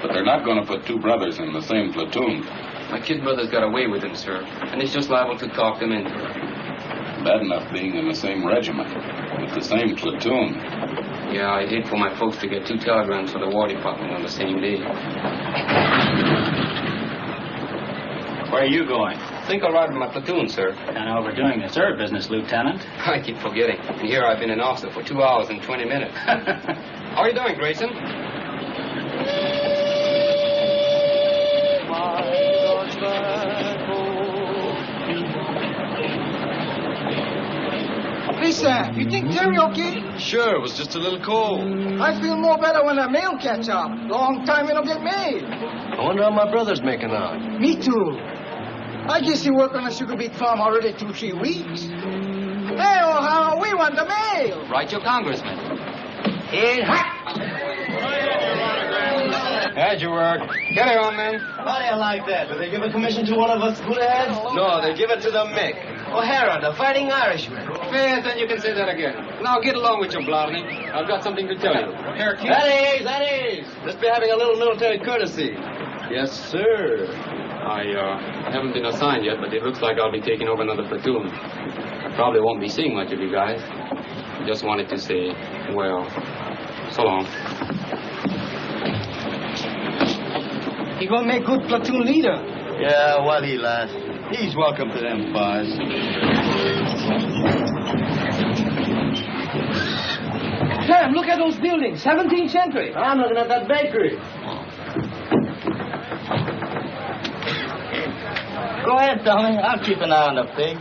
But they're not going to put two brothers in the same platoon. My kid brother's got away with him, sir, and he's just liable to talk them into it. Bad enough being in the same regiment, with the same platoon. Yeah, I'd hate for my folks to get two telegrams for the War Department on the same day. Where are you going? I think I'll ride with my platoon, sir. Kind of overdoing the serve business, Lieutenant. I keep forgetting. And here I've been an officer for 2 hours and 20 minutes. How are you doing, Grayson? Hey, Sam, you think Terry okay? Sure, it was just a little cold. I feel more better when the mail catch up. Long time we don't get mail. I wonder how my brother's making out. Me too. I guess he worked on a sugar beet farm already 2-3 weeks. Hey, O'Hara, we want the mail. Write your congressman. Hey, hot. How'd you work? Get her on, man. How do you like that? Do they give a commission to one of us Buddha-heads? No, they give it to the Mick. O'Hara, the Fighting Irishman. Yes, then you can say that again. Now get along with you, Blarney. I've got something to tell you. Here, Keith. That is. Let's be having a little military courtesy. Yes, sir. I haven't been assigned yet, but it looks like I'll be taking over another platoon. I probably won't be seeing much of you guys. Just wanted to say, well, so long. He gonna make good platoon leader. Yeah, what he lasts. He's welcome to them bars. Sam, look at those buildings. 17th century. I'm looking at that bakery. Go ahead, Tommy. I'll keep an eye on the pig.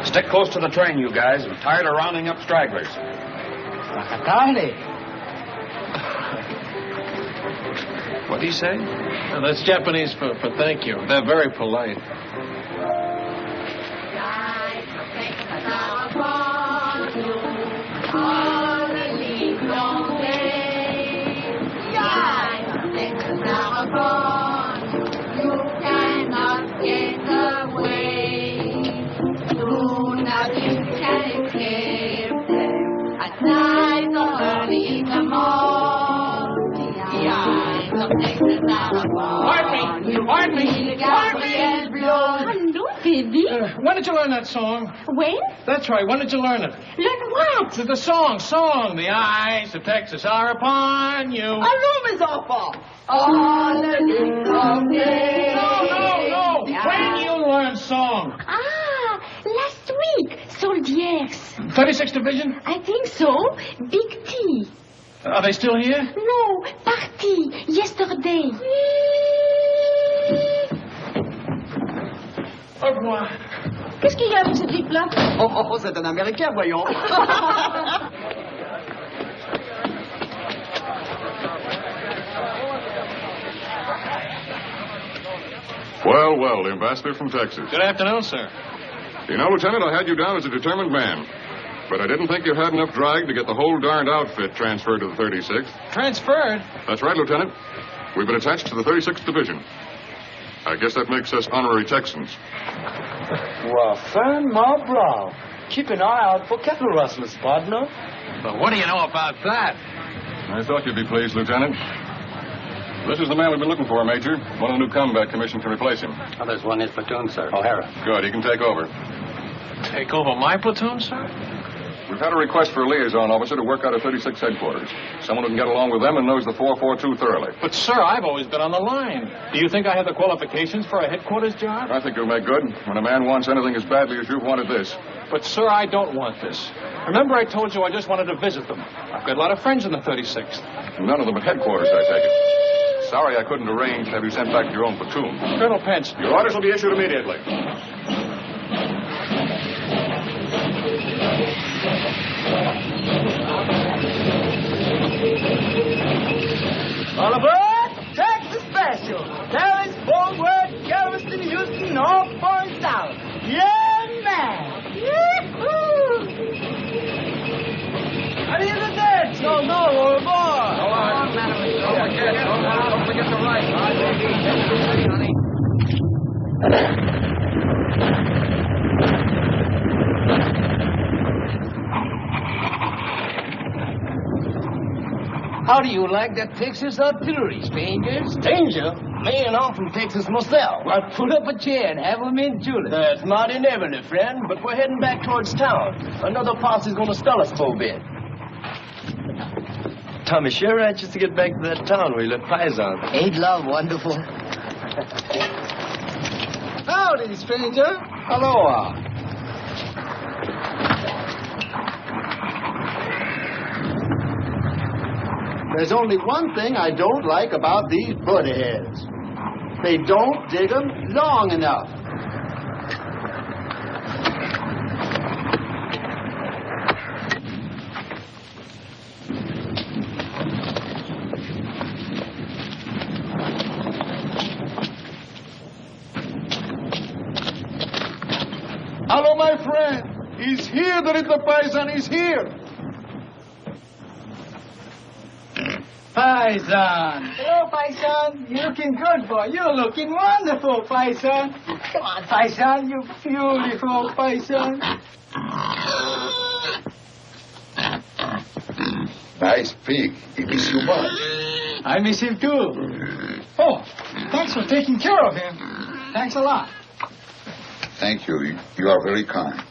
Stick close to the train, you guys. I'm tired of rounding up stragglers. What did he say? That's Japanese for thank you. They're very polite. Pardon me. Hello, baby. When did you learn that song? When? That's right. When did you learn it? Learn what? The song. The eyes of Texas are upon you. Our room is awful. On the news of day. No. When you learn song? Last week. Soldiers. 36th Division? I think so. Big T. Are they still here? No, party. Yesterday. Au revoir. Qu'est-ce qu'il y a avec ce type-là? Oh, c'est un Américain, voyons. Well, the ambassador from Texas. Good afternoon, sir. You know, Lieutenant, I had you down as a determined man. But I didn't think you had enough drag to get the whole darned outfit transferred to the 36th. Transferred? That's right, Lieutenant. We've been attached to the 36th Division. I guess that makes us honorary Texans. Well, firmement bravo. Keep an eye out for cattle rustlers, partner. But what do you know about that? I thought you'd be pleased, Lieutenant. This is the man we've been looking for, Major. One of the new combat commission can replace him. Oh, there's one in his platoon, sir. O'Hara. Good, he can take over. Take over my platoon, sir? We've had a request for a liaison officer to work out of 36 headquarters. Someone who can get along with them and knows the 442 thoroughly. But, sir, I've always been on the line. Do you think I have the qualifications for a headquarters job? I think you'll make good when a man wants anything as badly as you've wanted this. But, sir, I don't want this. Remember I told you I just wanted to visit them. I've got a lot of friends in the 36th. None of them at headquarters, I take it. Sorry I couldn't arrange to have you sent back to your own platoon. Colonel Pence. Your orders will be issued immediately. All aboard! Texas Special! Dallas, Fort Worth, Galveston, Houston, all points out. Yeah, man! Yee-hoo! How do you do that? No, all aboard! Don't forget the right. How do you like that Texas artillery, stranger? Stranger? Man, I'm from Texas myself. Well, pull up a chair and have them in, Julie. That's mighty neighborly, friend, but we're heading back towards town. Another posse's gonna stall us for a bit. Tommy sure anxious to get back to that town where he left Paisan. Ain't love wonderful? Howdy, stranger. Aloha. There's only one thing I don't like about these buddy heads. They don't dig 'em long enough. Hello, my friend. He's here. There is the Paisan. He's here. Paisan. Hello, Paisan. You're looking good, boy. You're looking wonderful, Paisan. Come on, Paisan. You beautiful, Paisan. Nice pig. He miss you much. I miss him, too. Oh, thanks for taking care of him. Thanks a lot. Thank you. You are very kind.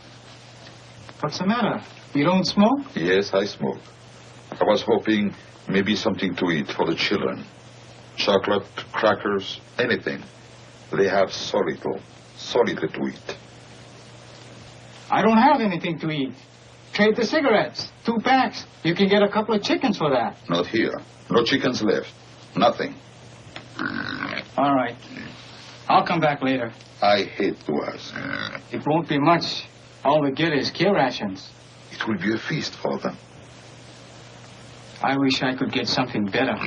What's the matter? You don't smoke? Yes, I smoke. I was hoping maybe something to eat for the children. Chocolate, crackers, anything. They have so little to eat. I don't have anything to eat. Trade the cigarettes. 2 packs. You can get a couple of chickens for that. Not here. No chickens left. Nothing. All right. I'll come back later. I hate to ask. It won't be much. All we get is kill rations. It will be a feast for them. I wish I could get something better.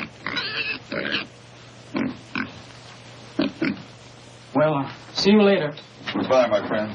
Well, see you later. Goodbye, my friend.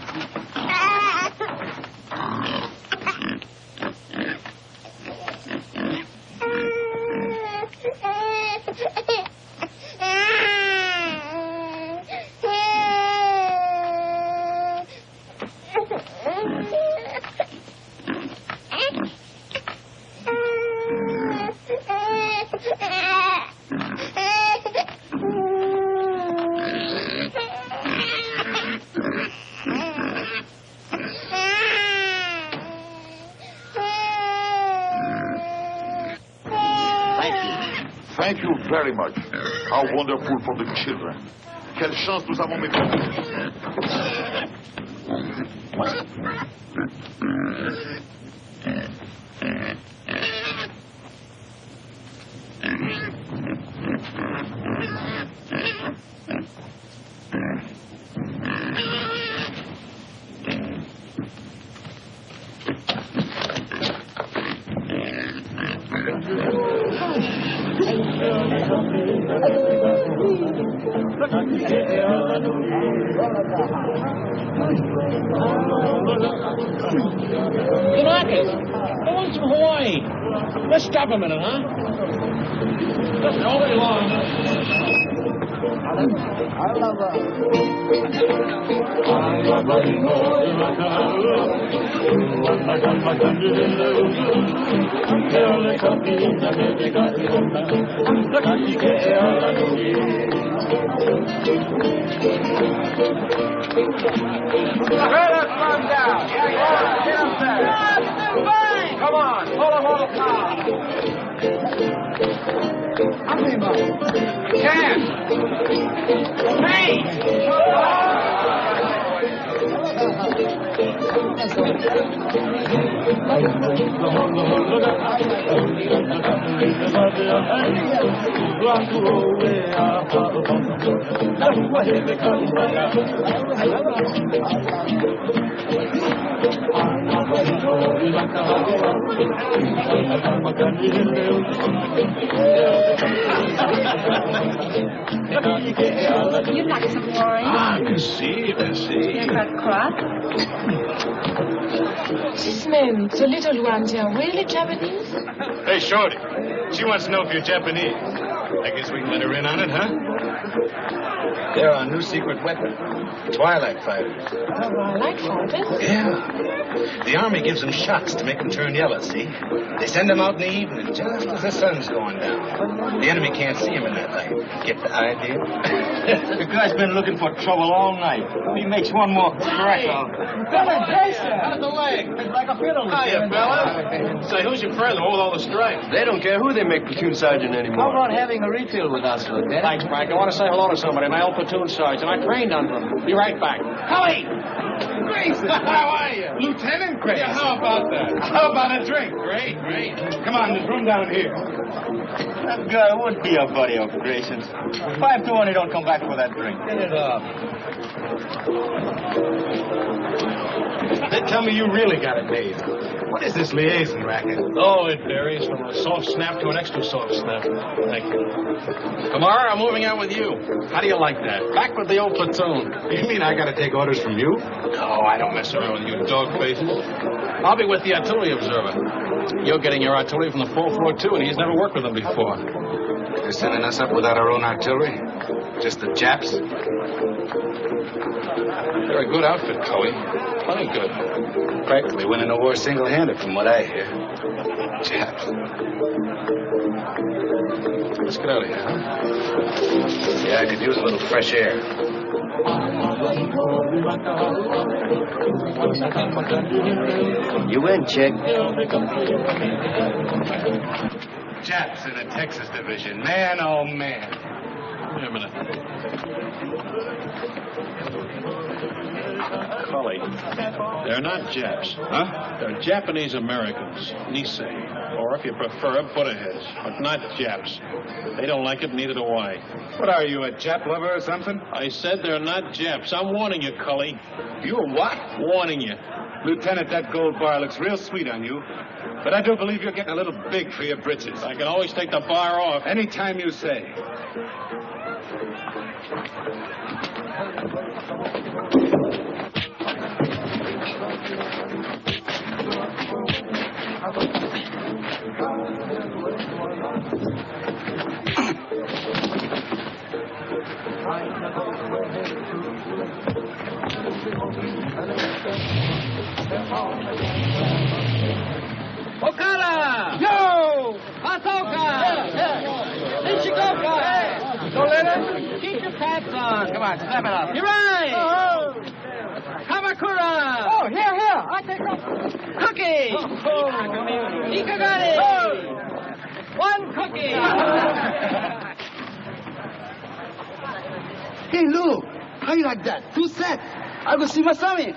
Thank you very much. How wonderful for the children. Quelle chance nous avons, mes Hey, Marcus, the ones from Hawaii. Let's stop a minute, huh? Listen, all day long. Let's run down. Get up there. Come on, pull him on the car. I'm in, Ken! Hey! You'd like some more, eh? Ah, merci, merci. You've got crop? This man, the little ones are really Japanese? Hey, Shorty. She wants to know if you're Japanese. I guess we can let her in on it, huh? They're our new secret weapon. Twilight fighters. Twilight fighters? Yeah. The Army gives them shots to make them turn yellow, see? They send them out in the evening, just as the sun's going down. The enemy can't see them in that light. Get the idea? The guy's been looking for trouble all night. He makes one more crack out. How's the leg? It's like a fiddle. Hiya, fella. Say, who's your friend with all the strength? They don't care who they make platoon sergeant How anymore. about having a refill with us, Lieutenant? Thanks, Frank. I want to say hello to somebody. My old platoon sergeant. I trained under him. Be right back. Howie! Grayson, how are you? Lieutenant Grayson. Yeah, how about that? How about a drink? Great. Come on, there's room down here. That guy would be a buddy of Grayson's. 5 to 1, he don't come back for that drink. Get it up. They tell me you really got it made. What is this liaison racket? Oh, it varies from a soft snap to an extra soft snap. Thank you. Kamara, I'm moving out with you. How do you like that? Back with the old platoon. You mean I got to take orders from you? No, I don't mess around with you dog faces. I'll be with the artillery observer. You're getting your artillery from the 4th floor, too, and he's never worked with them before. They're sending us up without our own artillery? Just the Japs? They're a good outfit, Chloe. Plenty good. Practically winning the war single-handed, from what I hear. Japs. Let's get out of here, huh? Yeah, I could use a little fresh air. You win, Chick. Japs in the Texas Division. Man, oh, man. Wait a minute. Cully, they're not Japs. Huh? They're Japanese Americans. Nisei. Or if you prefer, Buddha-heads. But not Japs. They don't like it, neither do I. What are you, a Jap lover or something? I said they're not Japs. I'm warning you, Cully. You're what? Warning you. Lieutenant, that gold bar looks real sweet on you. But I do believe you're getting a little big for your britches. I can always take the bar off. Anytime you say. Okada! Yo! Masoka! Ichikoka! Don't let him. Keep your pants on. Come on, snap it up. You're right! Oh, Kamakura! oh, here. I take off. Cookie! Ikagari! One cookie! Hey, Lou, how you like that? 2 sets. I'll go see Masami.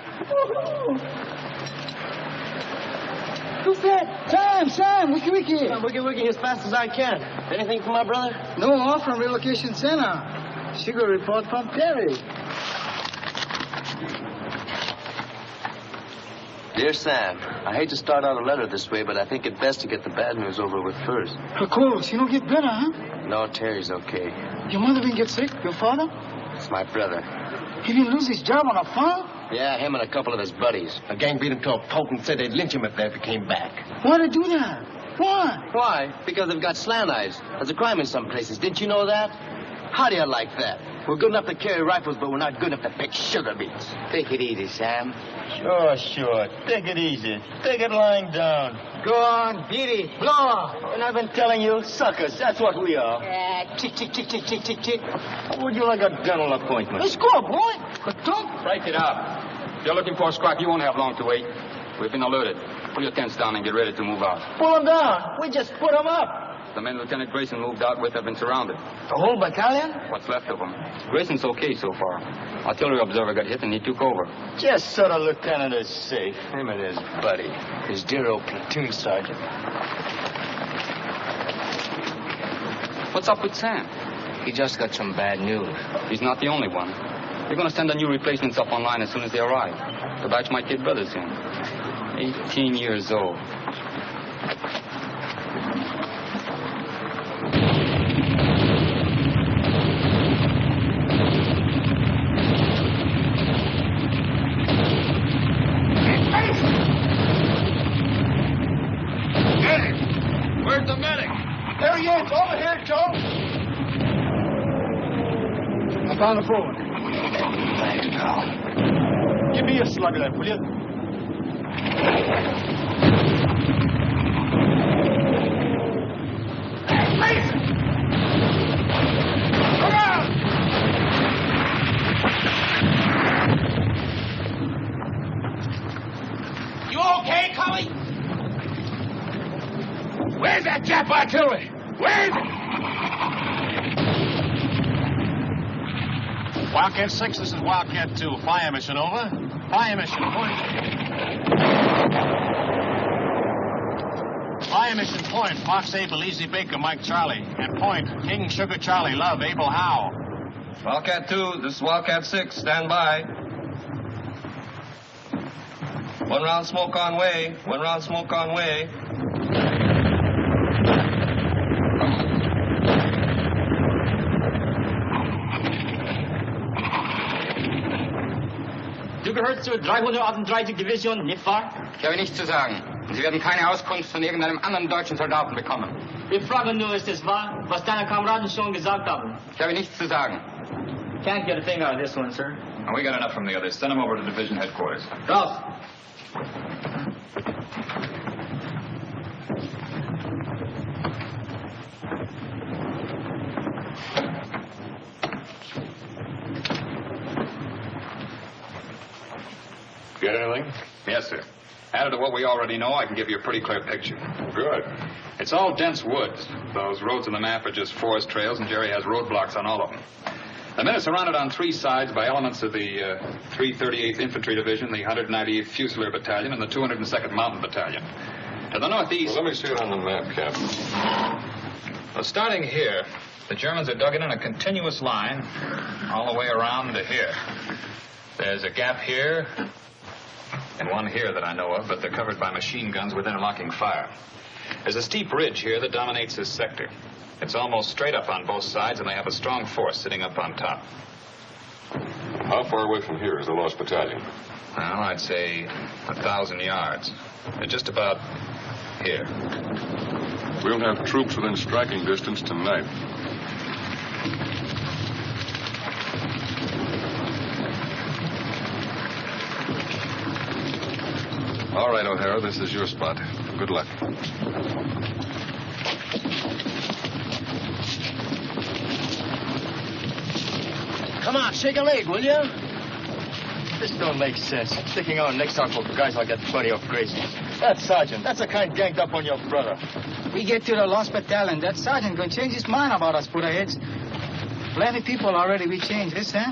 2 sets. Sam, wiki. I'm wiki as fast as I can. Anything for my brother? No, off from relocation center. Sugar report from Terry. Dear Sam, I hate to start out a letter this way, but I think it best to get the bad news over with first. Of course, you don't get better, huh? No, Terry's okay. Your mother didn't get sick? Your father? It's my brother. He didn't lose his job on a farm? Yeah, him and a couple of his buddies. A gang beat him to a pulp and said they'd lynch him if they ever came back. Why'd they do that? Why? Why? Because they've got slant eyes. There's a crime in some places. Didn't you know that? How do you like that? We're good enough to carry rifles, but we're not good enough to pick sugar beets. Take it easy, Sam. Sure. Take it easy. Take it lying down. Go on, beat it. Blow off. And I've been telling you, suckers, that's what we are. Chick. Would you like a dental appointment? Let's go, boy. Break it up. If you're looking for a scrap, you won't have long to wait. We've been alerted. Pull your tents down and get ready to move out. Pull them down. We just put them up. The men Lieutenant Grayson moved out with have been surrounded. The whole battalion? What's left of them. Grayson's okay so far. Artillery observer got hit and he took over. Just so the lieutenant is safe. Him and his buddy. His dear old platoon sergeant. What's up with Sam? He just got some bad news. He's not the only one. They're going to send the new replacements up online as soon as they arrive. The batch might get brothers in. 18 years old. Where's the medic? There he is. Over here, Joe. I found a bullet. Thanks, pal. Give me a slug of that, will you? Mason! Come on! You okay, Cully? Where's that Jap artillery? Where is it? Wildcat 6, this is Wildcat 2. Fire mission, over. Fire mission, point. Fire mission, point. Fox Abel, Easy Baker, Mike Charlie. And point, King Sugar Charlie, Love, Abel Howe. Wildcat 2, this is Wildcat 6. Stand by. 1 round smoke on way. 1 round smoke on way. Du gehörst zur 338. Division, nicht wahr? Ich habe nichts zu sagen. Sie werden keine Auskunft von irgendeinem anderen deutschen Soldaten bekommen. Wir fragen nur, ist es wahr, was deine Kameraden schon gesagt haben? Ich habe nichts zu sagen. Can't get a thing out of this one, sir. And we got enough from the others. Send them over to division headquarters. Raus. Get anything? Yes, sir. Added to what we already know, I can give you a pretty clear picture. Good. It's all dense woods. Those roads on the map are just forest trails, and Jerry has roadblocks on all of them. The men are surrounded on 3 sides by elements of the 338th Infantry Division, the 198th Fusilier Battalion, and the 202nd Mountain Battalion. To the northeast... Well, let me see it on the map, Captain. Well, starting here, the Germans are dug in a continuous line all the way around to here. There's a gap here and one here that I know of, but they're covered by machine guns with interlocking fire. There's a steep ridge here that dominates this sector. It's almost straight up on both sides, and they have a strong force sitting up on top. How far away from here is the lost battalion? Well, I'd say 1,000 yards. They're just about here. We'll have troops within striking distance tonight. All right, O'Hara, this is your spot. Good luck. Come on, shake a leg, will you? This don't make sense. Sticking our necks out for guys like that buddy of Grayson. That sergeant, that's the kind ganged up on your brother. We get to the lost battalion. That sergeant gonna change his mind about us, Buddha-heads. Plenty people already we changed this, huh?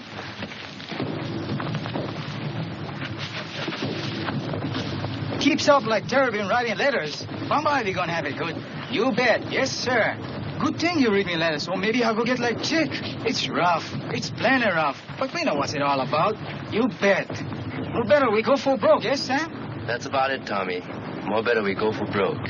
Keeps up like Terry been writing letters. Somebody gonna have it good. You bet. Yes, sir. Good thing you read me letters, so maybe I'll go get like Chick. It's rough. It's plenty rough. But we know what's it all about. You bet. Or better we go for broke, yes, Sam? That's about it, Tommy. More better we go for broke.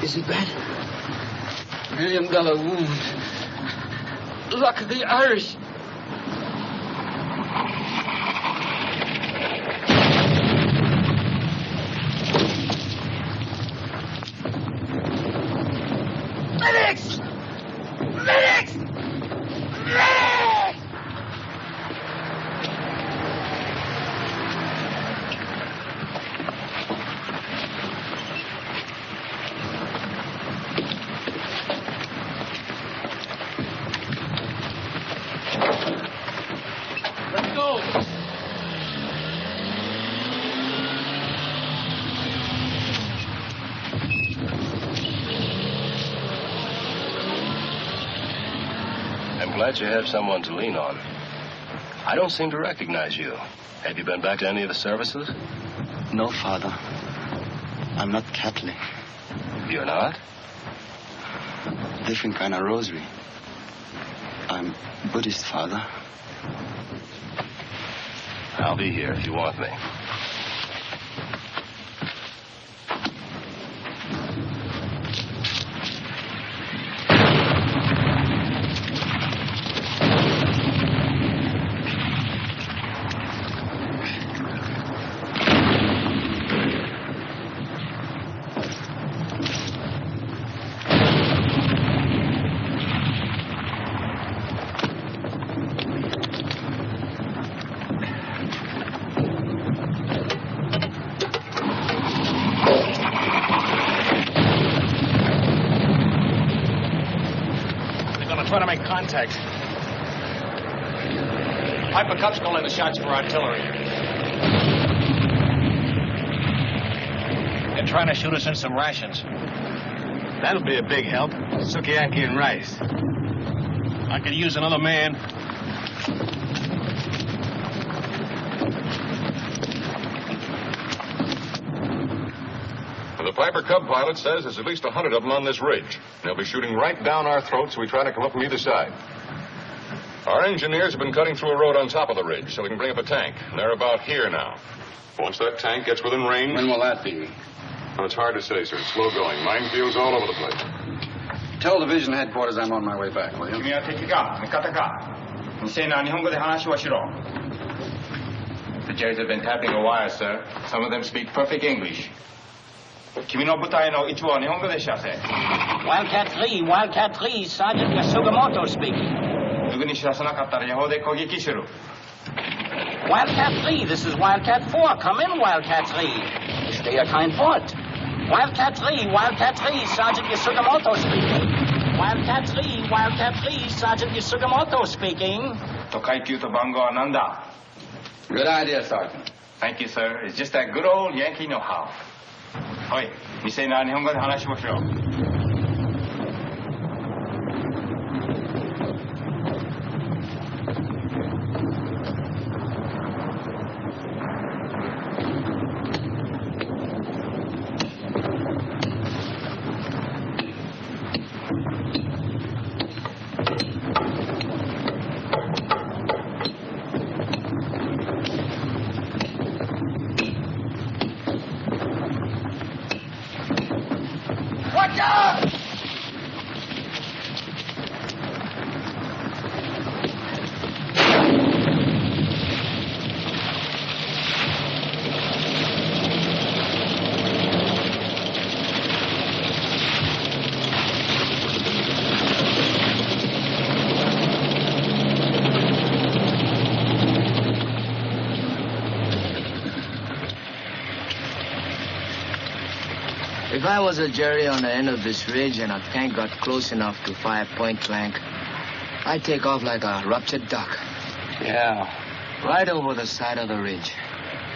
Is it bad? $1 million wound. Luck of the Irish. Medics! Medics! Medics! glad you have someone to lean on. I don't seem to recognize you. Have you been back to any of the services? No, Father. I'm not Catholic. You're not? Different kind of rosary. I'm Buddhist, Father. I'll be here if you want me. Trying to make contact. Piper Cub's calling the shots for artillery. They're trying to shoot us in some rations. That'll be a big help. Sukiyaki and rice. I could use another man. The Piper Cub pilot says there's at least 100 of them on this ridge. They'll be shooting right down our throats, so we try to come up from either side. Our engineers have been cutting through a road on top of the ridge so we can bring up a tank. They're about here now. Once that tank gets within range... When will that be? Well, it's hard to say, sir. It's slow going. Minefields all over the place. Tell division headquarters I'm on my way back, will you? 君は敵か味方か未正な日本語で話をしろ The Jerry's have been tapping a wire, sir. Some of them speak perfect English. 君の部隊の一部は日本語でしたせ Wildcat 3, Wildcat 3, Sergeant Yasugamoto speaking. すぐに知らせなかったら野砲で攻撃する Wildcat 3, this is Wildcat 4. Come in, Wildcat 3. Stay your kind foot. Wildcat 3, Wildcat 3, Sergeant Yasugamoto speaking. Wildcat 3, Wildcat 3, Sergeant Yasugamoto speaking. と階級と番号は何だ Good idea, Sergeant. Thank you, sir. It's just that good old Yankee know-how. おい、未正な日本語で話をしろ Watch out! If I was a Jerry on the end of this ridge and a tank got close enough to fire point blank, I'd take off like a ruptured duck. Yeah. Right over the side of the ridge.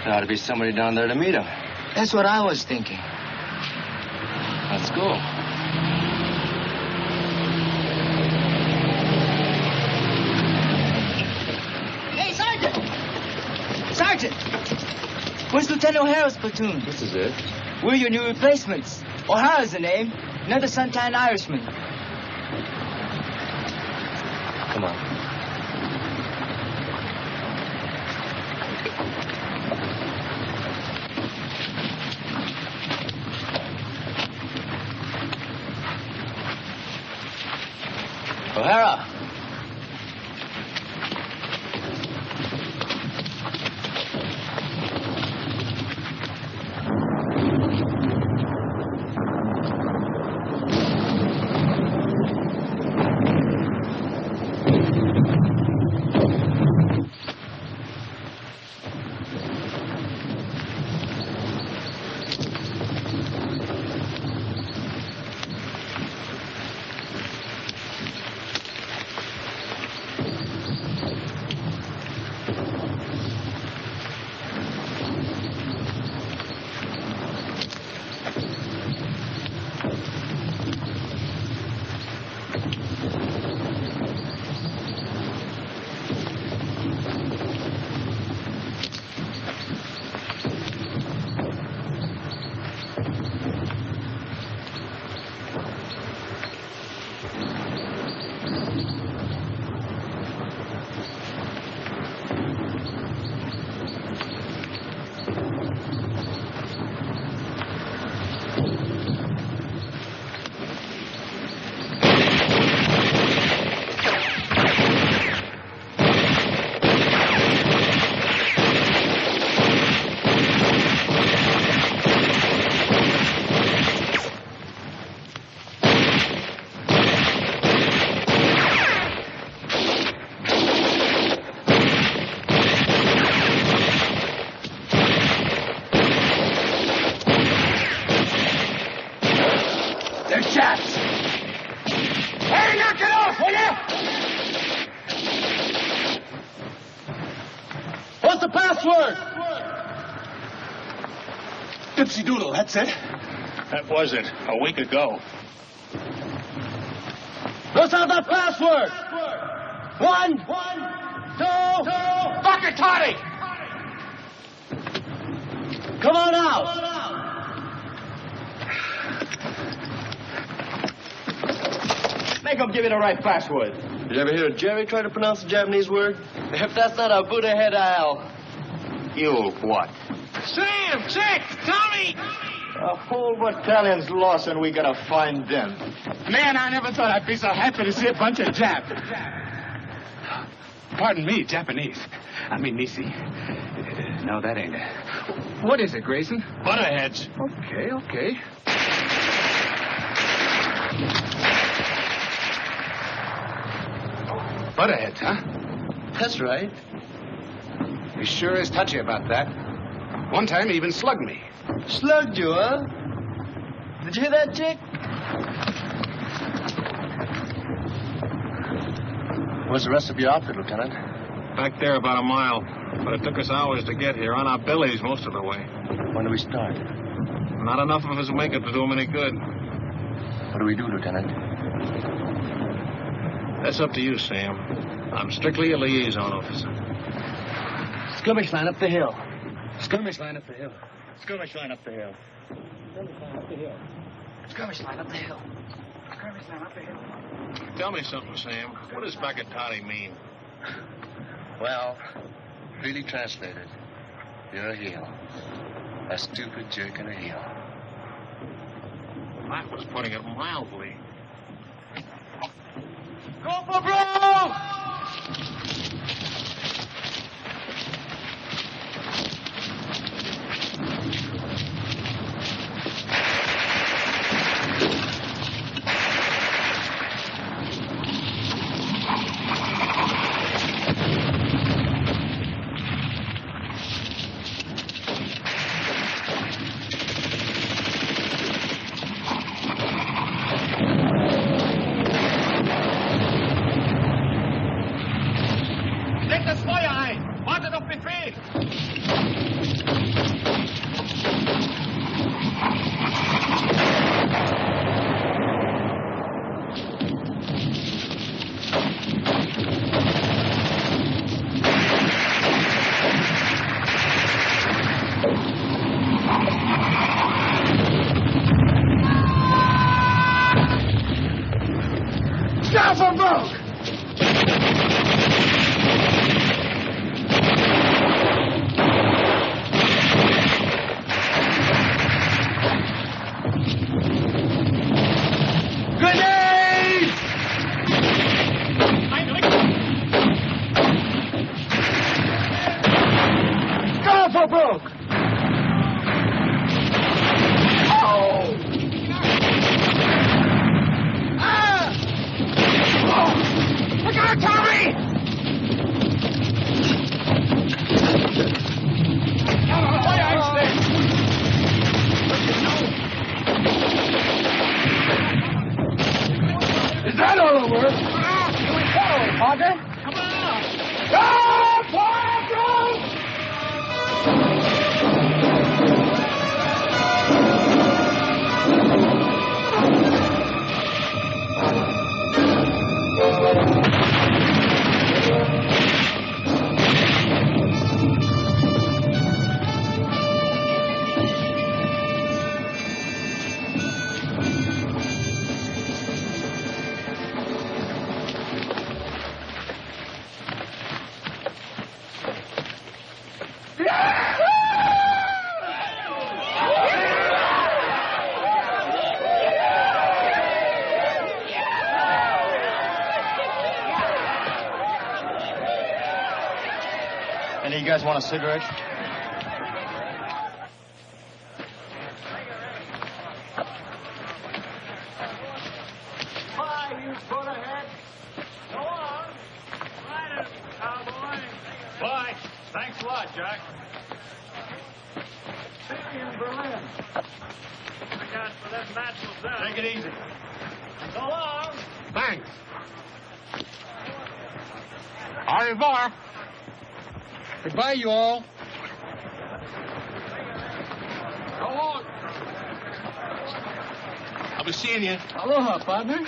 There ought to be somebody down there to meet him. That's what I was thinking. Let's go. Hey, Sergeant! Sergeant! Where's Lieutenant O'Hara's platoon? This is it. We're your new replacements. O'Hara's the name. Another suntan Irishman. Come on. O'Hara! Dipsy Doodle, that's it. That was it, a week ago. What's out the password? 1, 2, Dr. Toddy! Come on out. Make him give you the right password. You ever hear Jerry try to pronounce a Japanese word? If that's not a Buddha head, You'll what? Sam! Chick! Tommy! A whole battalion's lost and we gotta find them. Man, I never thought I'd be so happy to see a bunch of Japs. Pardon me, Japanese. I mean, Nisi. No, that ain't it. What is it, Grayson? Butterheads. Okay. Butterheads, huh? That's right. He sure is touchy about that. One time he even slugged me. Slugged you, huh? Did you hear that, Chick? Where's the rest of your outfit, Lieutenant? Back there about a mile. But it took us hours to get here, on our bellies most of the way. When do we start? Not enough of us make it to do them any good. What do we do, Lieutenant? That's up to you, Sam. I'm strictly a liaison officer. Skirmish line up the hill. Skirmish line up the hill. Skirmish line up the hill. Skirmish line up the hill. Skirmish line up the hill. Tell me something, Sam. What does Bakatati mean? Well, really translated, you're a heel. A stupid jerk and a heel. That was putting it mildly. Go for broke! guys want a cigarette? Bye, you put ahead. Go on. Right, cowboy. Bye. Thanks a lot, Jack. See you in Berlin. I got for them naturals there. Take it easy. So long. Thanks. Au revoir. Goodbye, you all. So long. I'll be seeing you. Aloha, partner.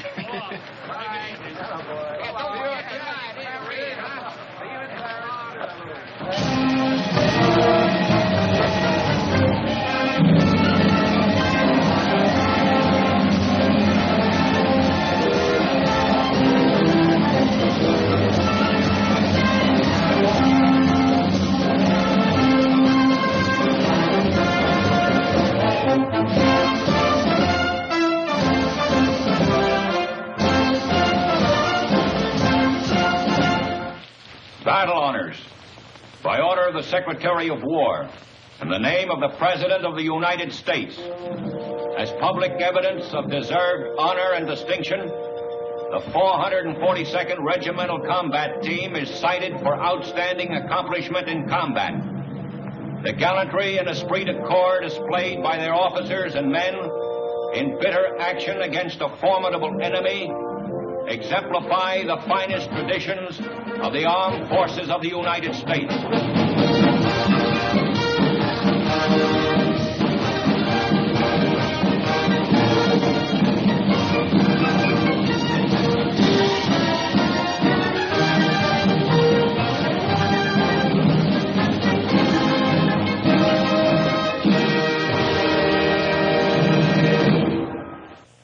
Battle honors. By order of the Secretary of War, in the name of the President of the United States, as public evidence of deserved honor and distinction, the 442nd Regimental Combat Team is cited for outstanding accomplishment in combat. The gallantry and esprit de corps displayed by their officers and men in bitter action against a formidable enemy exemplify the finest traditions of the armed forces of the United States.